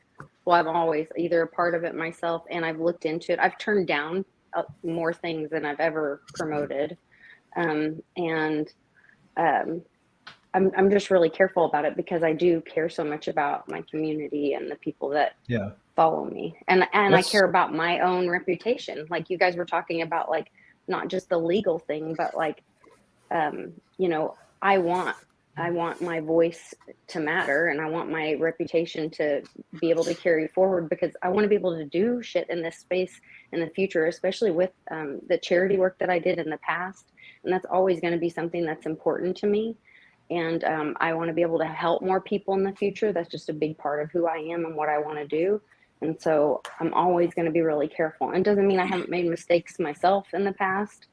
Well, I'm always either a part of it myself, and I've looked into it. I've turned down more things than I've ever promoted. I'm just really careful about it because I do care so much about my community and the people that follow me. And I care about my own reputation. Like you guys were talking about, like, not just the legal thing, but like, you know, I want my voice to matter, and I want my reputation to be able to carry forward, because I want to be able to do shit in this space in the future, especially with the charity work that I did in the past. And that's always going to be something that's important to me. And I want to be able to help more people in the future. That's just a big part of who I am and what I want to do. And so I'm always going to be really careful. And it doesn't mean I haven't made mistakes myself in the past.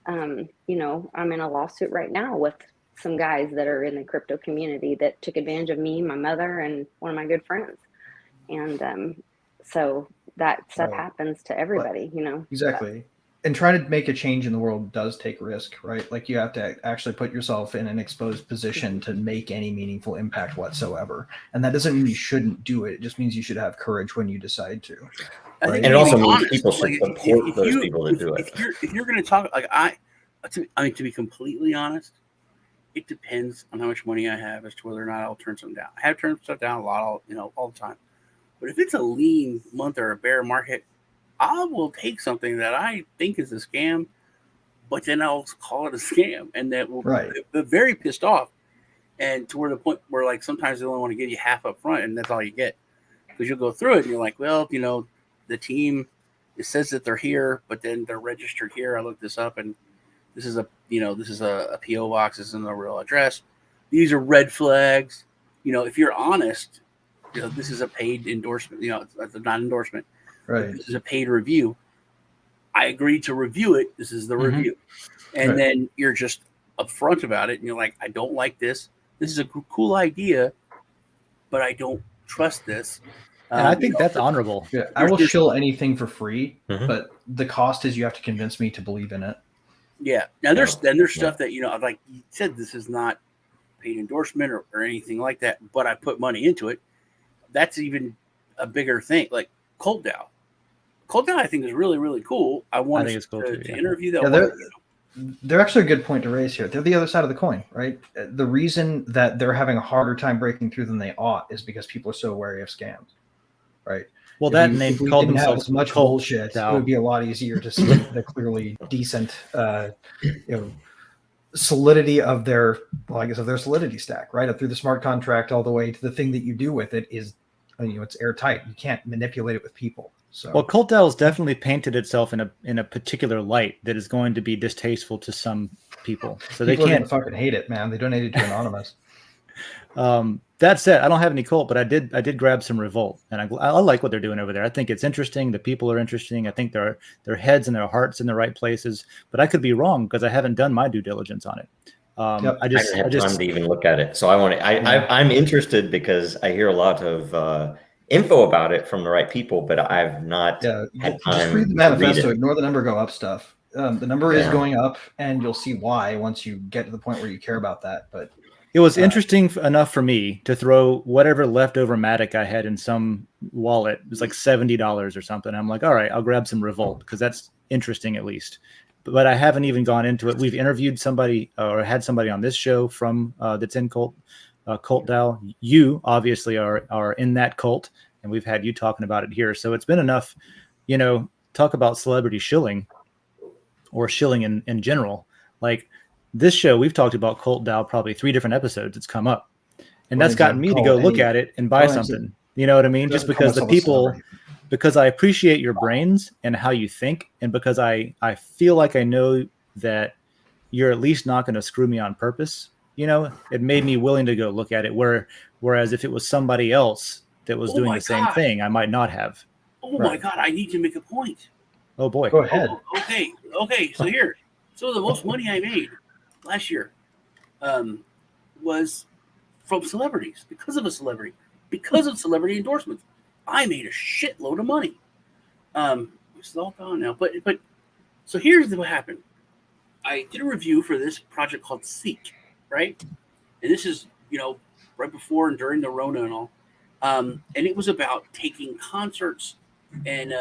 You know, I'm in a lawsuit right now with some guys that are in the crypto community that took advantage of me, my mother, and one of my good friends. And so that stuff happens to everybody, you know. Exactly. And trying to make a change in the world does take risk, right? Like you have to actually put yourself in an exposed position to make any meaningful impact whatsoever. And that doesn't mean you shouldn't do it. It just means you should have courage when you decide to. Right? And it also means people should support those people that do it. If you're going to talk, like I mean, to be completely honest, it depends on how much money I have as to whether or not I'll turn something down. I have turned stuff down a lot, all the time. But if it's a lean month or a bear market, I will take something that I think is a scam, but then I'll call it a scam, and that will be very pissed off, and to where the point where, like, sometimes they only want to give you half up front, and that's all you get, because you'll go through it and you're like, well, you know, the team, it says that they're here, but then they're registered here. I looked this up, and this is a PO box. This isn't a real address. These are red flags. You know, if you're honest, you know, this is a paid endorsement. You know, it's not endorsement. Right. This is a paid review. I agreed to review it. This is the review. And then you're just upfront about it. And you're like, I don't like this. This is a cool idea, but I don't trust this. And I think that's honorable. Yeah, I will shill anything for free, but the cost is you have to convince me to believe in it. Yeah. Now there's stuff that, you know, like you said, this is not paid endorsement or anything like that, but I put money into it. That's even a bigger thing. Like CultDAO. CultDAO, I think, is really, really cool. I want to interview that. They're actually a good point to raise here. They're the other side of the coin, right? The reason that they're having a harder time breaking through than they ought is because people are so wary of scams, right? Well, if we didn't have as much bullshit, it would be a lot easier to see the clearly decent, solidity of their, their solidity stack, right? Up through the smart contract all the way to the thing that you do with it is, it's airtight. You can't manipulate it with people. So, well, CultDAO has definitely painted itself in a particular light that is going to be distasteful to some people. So people they can't fucking hate it, man. They donated to Anonymous. That said, I don't have any cult, but I did grab some Revolt, and I like what they're doing over there. I think it's interesting. The people are interesting. I think their heads and their hearts in the right places. But I could be wrong because I haven't done my due diligence on it. I didn't have time to even look at it, so I'm interested because I hear a lot of info about it from the right people, but I've not had time. Just read the manifesto. Ignore the number go up stuff. The number is going up, and you'll see why once you get to the point where you care about that. But it was interesting enough for me to throw whatever leftover Matic I had in some wallet. It was like $70 or something. I'm like, all right, I'll grab some Revolt because that's interesting at least. But I haven't even gone into it. We've interviewed somebody or had somebody on this show from that's in CultDAO. You obviously are in that cult, and we've had you talking about it here. So it's been enough, talk about celebrity shilling or shilling in general. Like this show, we've talked about CultDAO probably 3 different episodes. It's come up, and that's gotten me to go look at it and buy something. You know what I mean? Just because the people, because I appreciate your brains and how you think, and because I feel like I know that you're at least not going to screw me on purpose. You know, it made me willing to go look at it. Whereas if it was somebody else that was doing the same thing, I might not have. Oh my God, I need to make a point. Oh boy. Go ahead. Okay. So the most money I made last year was from celebrities, because of celebrity endorsements. I made a shitload of money. It's all gone now. But so here's what happened. I did a review for this project called Seek, right? And this is, right before and during the Rona and all. And it was about taking concerts and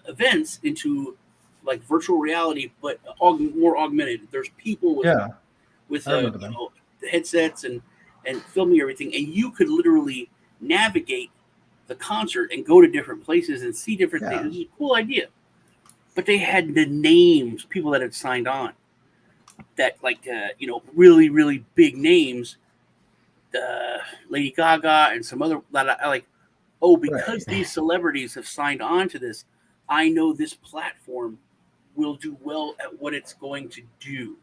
events into like virtual reality, but more augmented. There's people with headsets and filming everything, and you could literally navigate the concert and go to different places and see different things. It was a cool idea. But they had the names, people that had signed on, that really, really big names, Lady Gaga and some other, because these celebrities have signed on to this, I know this platform will do well at what it's going to do.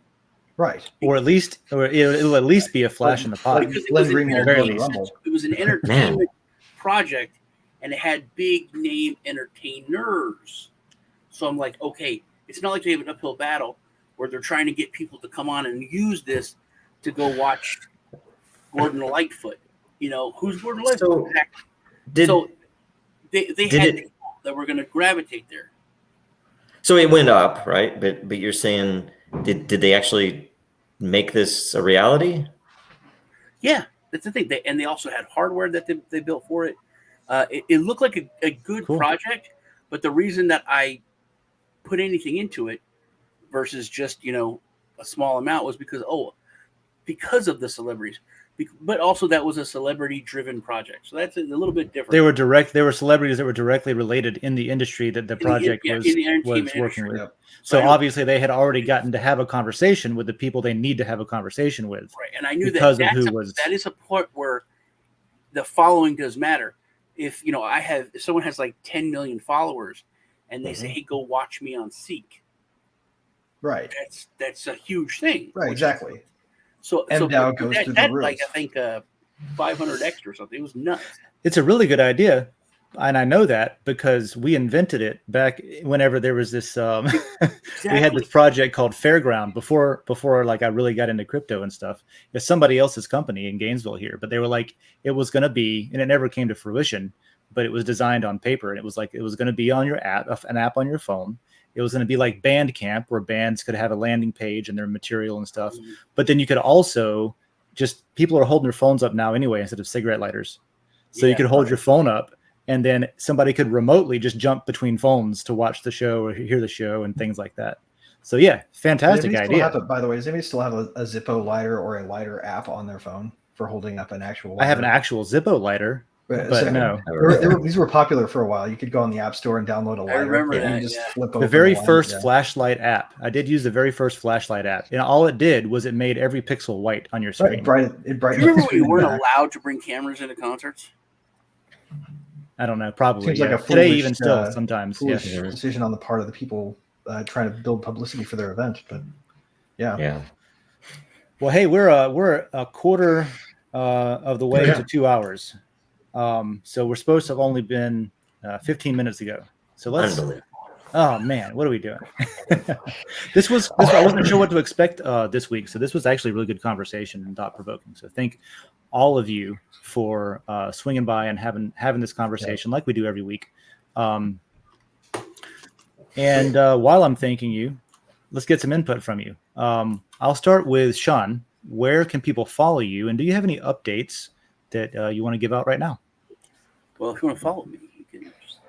Right. Or it'll at least be a flash in the pot. It was an entertainment project, and it had big name entertainers. So I'm like, okay, it's not like they have an uphill battle where they're trying to get people to come on and use this to go watch Gordon Lightfoot. Who's Gordon Lightfoot? So they had people that were going to gravitate there. So it went up, right? But you're saying, did they actually make this a reality? Yeah, that's the thing. They also had hardware that they built for it. It looked like a good project, but the reason that I put anything into it versus just a small amount was because of the celebrities. But also that was a celebrity-driven project, so that's a little bit different. They were celebrities that were directly related in the industry that the project was working with. Yep. So obviously they had already gotten to have a conversation with the people they need to have a conversation with. Right, and I knew that is a part where the following does matter. If someone has like 10 million followers, and they say, "Hey, go watch me on Seek," right? That's a huge thing. Right, exactly. So now it goes through the roof. Like I think 500x or something. It was nuts. It's a really good idea, and I know that because we invented it back whenever there was this. Exactly. We had this project called Fairground before like I really got into crypto and stuff. It's somebody else's company in Gainesville here, but they were like it was going to be, and it never came to fruition. But it was designed on paper, and it was going to be on your app, an app on your phone. It was going to be like Bandcamp, where bands could have a landing page and their material and stuff. Mm-hmm. But then you could also people are holding their phones up now anyway instead of cigarette lighters. So you could hold your phone up, and then somebody could remotely just jump between phones to watch the show or hear the show and things like that. So yeah, fantastic idea. By the way, does anybody still have a Zippo lighter or a lighter app on their phone for holding up an actual lighter? I have an actual Zippo lighter. But no, these were popular for a while. You could go on the App Store and download a lighter. I remember that. And just flip over the very first flashlight app. I did use the very first flashlight app, and all it did was it made every pixel white on your screen. Right, it brightened. Do you remember when you weren't allowed to bring cameras into concerts? I don't know. Probably. Seems like a foolish, today, even still, sometimes. Decision on the part of the people trying to build publicity for their event, but yeah. Well, hey, we're a quarter of the way to 2 hours. So we're supposed to have only been 15 minutes ago. So let's. Oh man, what are we doing? This was I wasn't sure what to expect this week, so this was actually a really good conversation and thought provoking. So thank all of you for swinging by and having this conversation like we do every week. And while I'm thanking you, let's get some input from you. I'll start with Sean. Where can people follow you, and do you have any updates that you want to give out right now? Well, if you want to follow me, you can just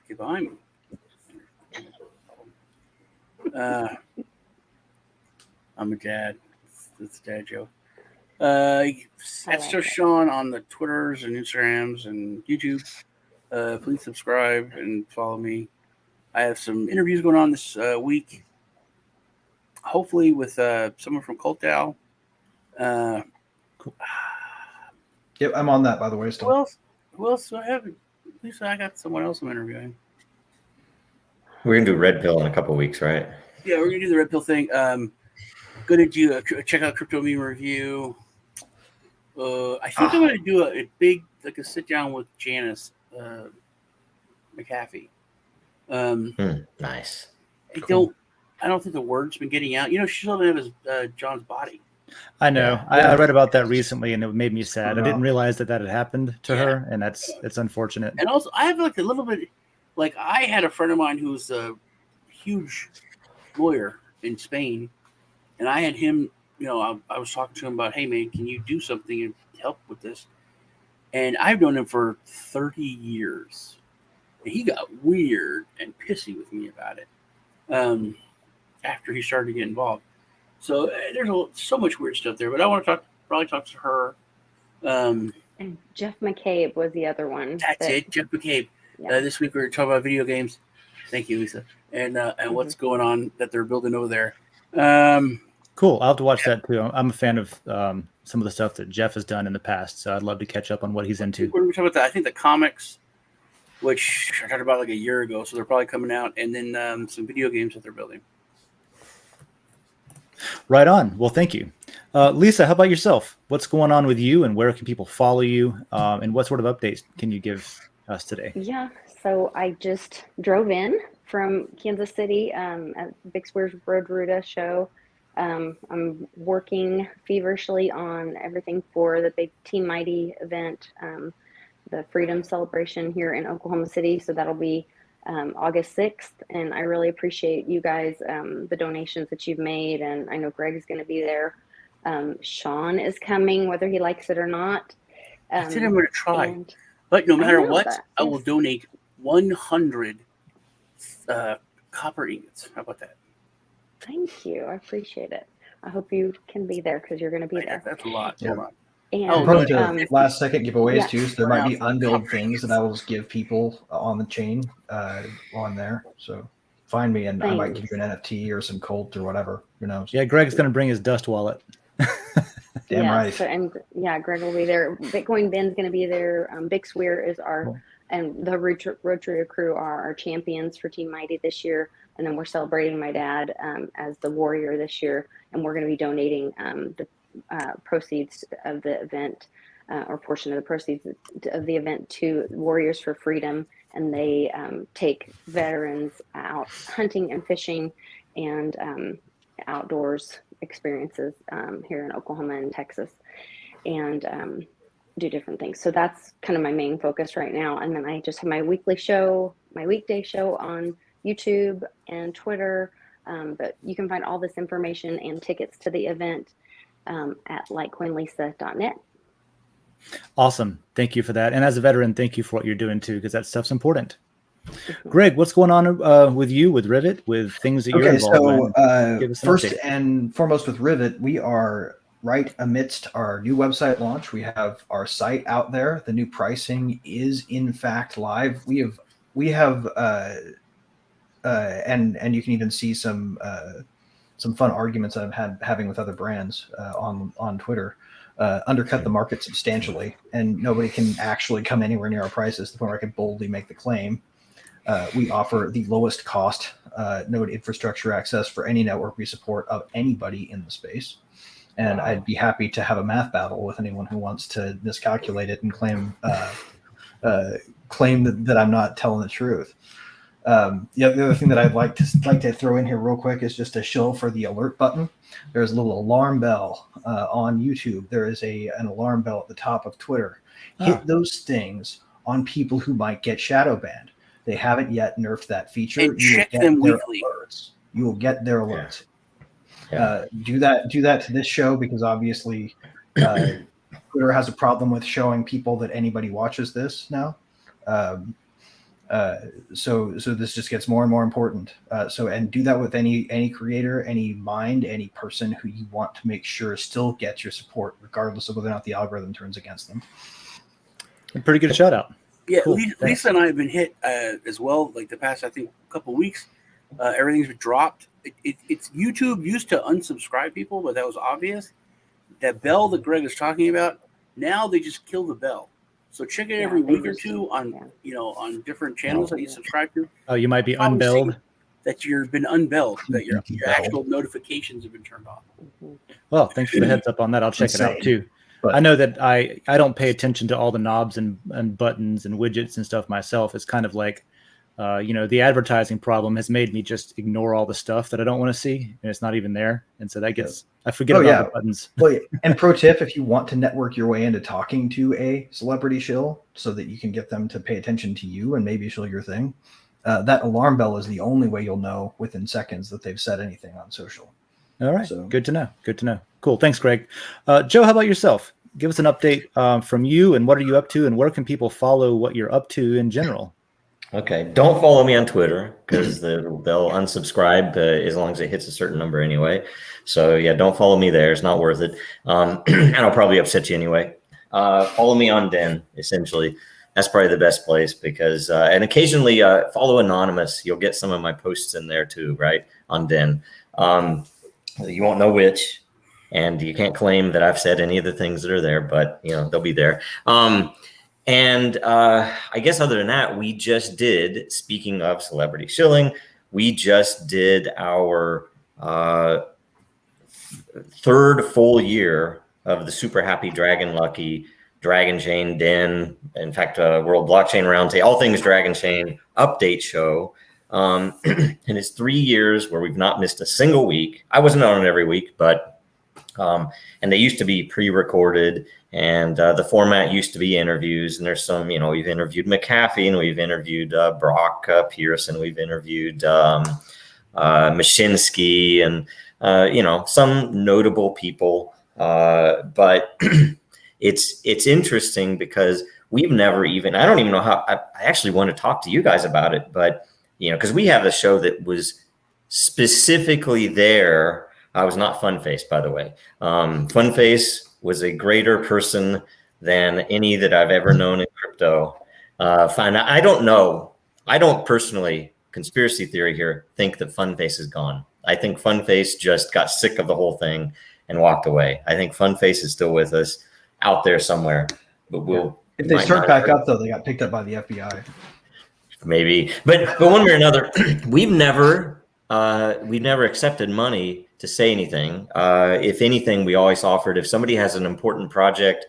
get behind me. I'm a dad. That's a dad joke. That's just Sean on the Twitters and Instagrams and YouTube. Please subscribe and follow me. I have some interviews going on this week. Hopefully with someone from Cult.DAO. Cool. Yep, I'm on that, by the way. Still. Who else do I have? At least I got someone else I'm interviewing. We're gonna do Red Pill in a couple of weeks, right? Yeah, we're gonna do the Red Pill thing. Gonna do check out Crypto Meme Review. I think I'm gonna do a big a sit down with Janice McAfee. Nice. I don't think the word's been getting out. She still doesn't have John's body. I know. Yeah. I read about that recently, and it made me sad. I didn't realize that had happened to her, and it's unfortunate. And also, I have a little bit. I had a friend of mine who's a huge lawyer in Spain, and I had him. I was talking to him about, hey man, can you do something and help with this? And I've known him for 30 years. And he got weird and pissy with me about it after he started to get involved. So there's so much weird stuff there, but I want to probably talk to her. And Jeff McCabe was the other one. That's it, Jeff McCabe. Yeah. This week we were talking about video games. Thank you, Lisa. And what's going on that they're building over there. Cool. I'll have to watch that too. I'm a fan of some of the stuff that Jeff has done in the past, so I'd love to catch up on what he's into. We're talking about that. I think the comics, which I talked about a year ago, so they're probably coming out, and then some video games that they're building. Right on. Well, thank you. Lisa, how about yourself? What's going on with you, and where can people follow you, and what sort of updates can you give us today? Yeah, so I just drove in from Kansas City at Big Square's Road-Ruta show. I'm working feverishly on everything for the big Team Mighty event, the Freedom Celebration here in Oklahoma City. So that'll be August 6th. And I really appreciate you guys, the donations that you've made. And I know Greg is going to be there. Sean is coming, whether he likes it or not. I said I'm going to try. But no matter what, I will donate 100 copper ingots. How about that? Thank you. I appreciate it. I hope you can be there because you're going to be there. That's a lot. Yeah. A lot. And, probably to last second giveaways too. So there might be Yeah. unbilled things that I will just give people on the chain on there. So find me and I might give you an NFT or some Colt or whatever. Who knows? Yeah, Greg's going to bring his dust wallet. Damn right. So, and Greg will be there. Bitcoin Ben's going to be there. Big Swear is our, and the Road crew are our champions for Team Mighty this year. And then we're celebrating my dad as the warrior this year. And we're going to be donating the proceeds of the event or portion of the proceeds of the event to Warriors for Freedom. And they take veterans out hunting and fishing and outdoors experiences here in Oklahoma and Texas, and do different things. So that's kind of my main focus right now. And then I just have my weekday show on YouTube and Twitter. But you can find all this information and tickets to the event at litecoinlisa.net. Awesome. Thank you for that. And as a veteran, thank you for what you're doing too, because that stuff's important. Greg, what's going on with you, with Rivet, with things that you're involved in? First and foremost with Rivet, we are right amidst our new website launch. We have our site out there. The new pricing is in fact live. We have and you can even see some fun arguments that I'm having with other brands on Twitter. Undercut the market substantially, and nobody can actually come anywhere near our prices. The point where I can boldly make the claim. We offer the lowest cost node infrastructure access for any network we support of anybody in the space. And I'd be happy to have a math battle with anyone who wants to miscalculate it and claim that I'm not telling the truth. The other thing that I'd like to throw in here real quick is just a shill for the alert button. There's a little alarm bell on YouTube. There is an alarm bell at the top of Twitter. Hit those things on people who might get shadow banned. They haven't yet nerfed that feature. And check them weekly. You will get their alerts. Yeah. Do that to this show, because obviously Twitter has a problem with showing people that anybody watches this now. So this just gets more and more important. And do that with any creator, any mind, any person who you want to make sure still gets your support, regardless of whether or not the algorithm turns against them. A pretty good shout out. Yeah, cool. Lisa and I have been hit as well. Like the past, I think, couple of weeks, everything's been dropped. It's YouTube used to unsubscribe people, but that was obvious. That bell that Greg is talking about, now they just kill the bell. So check it every week or two on on different channels that you subscribe to. Oh, you might be unbilled. that you've been unbelled, that your actual notifications have been turned off. Well, thanks for the heads up on that. I'll check it out too. But I know that I don't pay attention to all the knobs and buttons and widgets and stuff myself. It's kind of like, the advertising problem has made me just ignore all the stuff that I don't want to see, and it's not even there. And so that gets, I forget about the buttons. Well, and pro tip, if you want to network your way into talking to a celebrity shill so that you can get them to pay attention to you and maybe shill your thing, that alarm bell is the only way you'll know within seconds that they've said anything on social. All right. So good to know. Good to know. Cool. Thanks, Greg. Joe, how about yourself? Give us an update from you, and what are you up to, and where can people follow what you're up to in general? Okay. Don't follow me on Twitter because they'll unsubscribe as long as it hits a certain number anyway. So yeah, don't follow me there. It's not worth it. And I'll probably upset you anyway. Follow me on Den, essentially. That's probably the best place because, and occasionally follow Anonymous. You'll get some of my posts in there too, right? On Den. You won't know which, and you can't claim that I've said any of the things that are there, but they'll be there. And I guess other than that, we just did, speaking of celebrity shilling, we just did our third full year of the Super Happy Dragon Lucky Dragon Chain Den, in fact, World Blockchain Roundtable, all things Dragon Chain update show. And it's 3 years where we've not missed a single week. I wasn't on it every week, but and they used to be pre-recorded, and the format used to be interviews. And there's some, we've interviewed McAfee, and we've interviewed Brock Pierce, and we've interviewed Mashinsky, and some notable people. But it's interesting because we've never even, I don't even know how, I actually want to talk to you guys about it, but because we have a show that was specifically there. I was not Funface, by the way. Funface was a greater person than any that I've ever known in crypto. I don't know. I don't personally, conspiracy theory here, think that Funface is gone. I think Funface just got sick of the whole thing and walked away. I think Funface is still with us out there somewhere. But if they start back up, though, they got picked up by the FBI. Maybe, but one way or another, we've never accepted money to say anything. If anything, we always offered, if somebody has an important project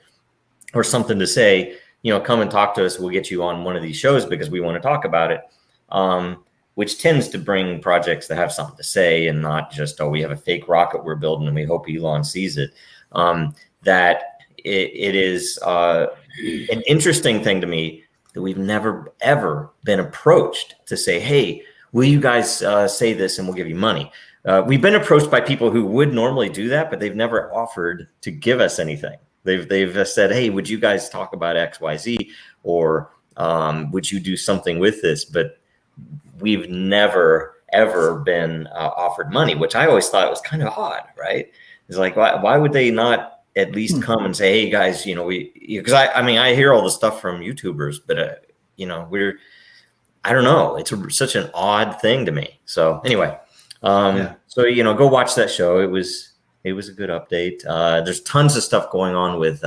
or something to say, come and talk to us. We'll get you on one of these shows because we want to talk about it. Which tends to bring projects that have something to say and not just, we have a fake rocket we're building and we hope Elon sees it. That it is an interesting thing to me that we've never, ever been approached to say, hey, will you guys say this and we'll give you money? We've been approached by people who would normally do that, but they've never offered to give us anything. They've said, hey, would you guys talk about X, Y, Z, or would you do something with this? But we've never, ever been offered money, which I always thought was kind of odd, right? It's like, why would they not at least come and say, hey guys, because I hear all the stuff from YouTubers, but I don't know. It's such an odd thing to me. So anyway, so go watch that show. It was a good update. There's tons of stuff going on with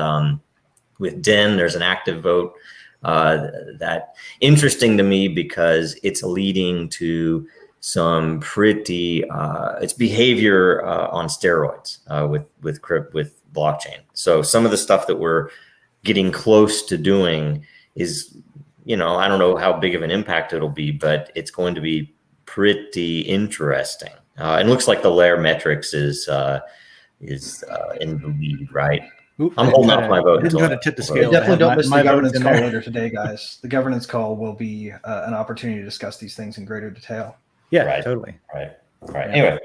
Den. There's an active vote that interesting to me because it's leading to some pretty it's behavior on steroids with blockchain. So some of the stuff that we're getting close to doing is, I don't know how big of an impact it'll be, but it's going to be pretty interesting. And looks like the layer metrics is in the lead, right? I'm holding off my vote. Didn't try to tip the scale. Definitely don't miss the governance call later today, guys. The governance call will be an opportunity to discuss these things in greater detail. Yeah, right. Totally. Right. Anyway.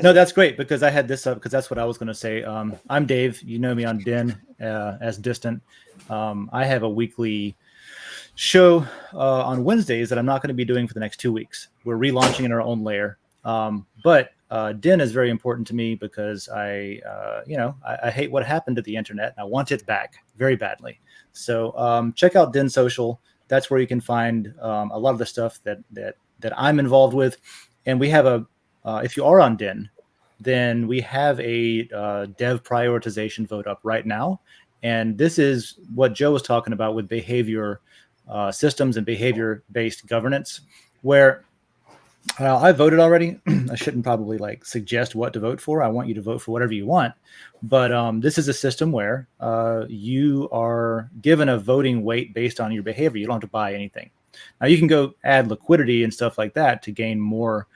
No, that's great because I had this up because that's what I was going to say. I'm Dave. You know me on Den as Distant. I have a weekly show on Wednesdays that I'm not going to be doing for the next 2 weeks. We're relaunching in our own layer. But Den is very important to me because I hate what happened to the internet and I want it back very badly. So check out Den Social. That's where you can find a lot of the stuff that I'm involved with. And we have if you are on Den, then we have a dev prioritization vote up right now. And this is what Joe was talking about with behavior systems and behavior-based governance, where I voted already. I shouldn't probably like suggest what to vote for. I want you to vote for whatever you want. But this is a system where you are given a voting weight based on your behavior. You don't have to buy anything. Now you can go add liquidity and stuff like that to gain more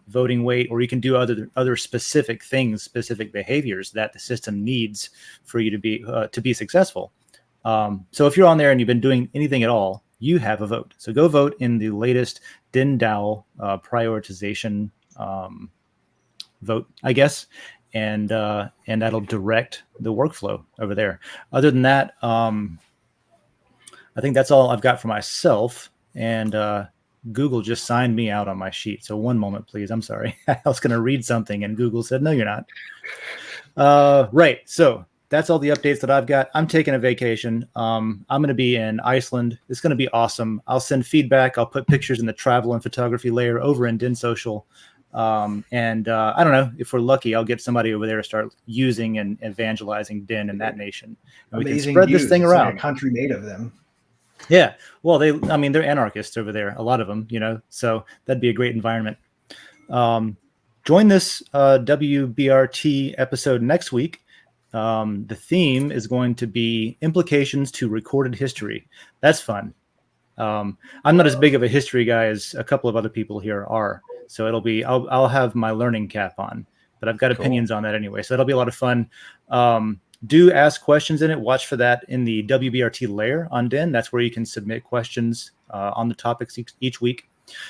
voting weight, or you can do other specific things, specific behaviors that the system needs for you to be successful. So if you're on there and you've been doing anything at all, you have a vote. So go vote in the latest DAO prioritization vote, I guess, and that'll direct the workflow over there. Other than that, I think that's all I've got for myself. And Google just signed me out on my sheet. So one moment, please. I'm sorry. I was going to read something, and Google said, no, you're not. Right. So that's all the updates that I've got. I'm taking a vacation. I'm going to be in Iceland. It's going to be awesome. I'll send feedback. I'll put pictures in the travel and photography layer over in DIN Social. And I don't know, if we're lucky, I'll get somebody over there to start using and evangelizing DIN in that nation. And we can spread this thing around. Like a country made of them. Yeah. Well, they're anarchists over there, a lot of them, so that'd be a great environment. Join this WBRT episode next week. The theme is going to be implications to recorded history. That's fun. I'm not as big of a history guy as a couple of other people here are. So I'll have my learning cap on, but I've got opinions on that anyway. So that'll be a lot of fun. Do ask questions in it. Watch for that in the WBRT layer on DIN. That's where you can submit questions on the topics each week.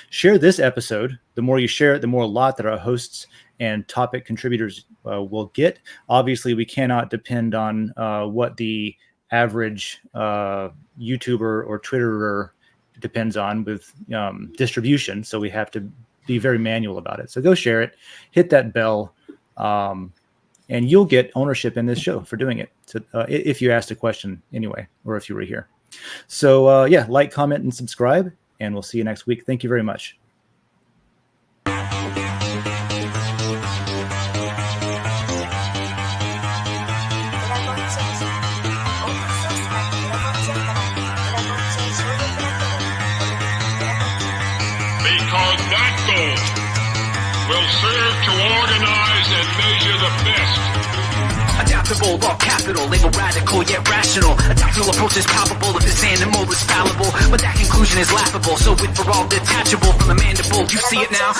Share this episode. The more you share it, the more a lot that our hosts and topic contributors will get. Obviously, we cannot depend on what the average YouTuber or Twitterer depends on with distribution. So we have to be very manual about it. So go share it, hit that bell, and you'll get ownership in this show for doing it. So if you asked a question anyway, or if you were here. So like, comment, and subscribe, and we'll see you next week. Thank you very much. Because that goal will serve to organize and measure the best. Adaptable, all capital, label radical yet rational. A tactical approach is palpable if this animal is fallible, but that conclusion is laughable. So with for all detachable from the mandible, you see it now.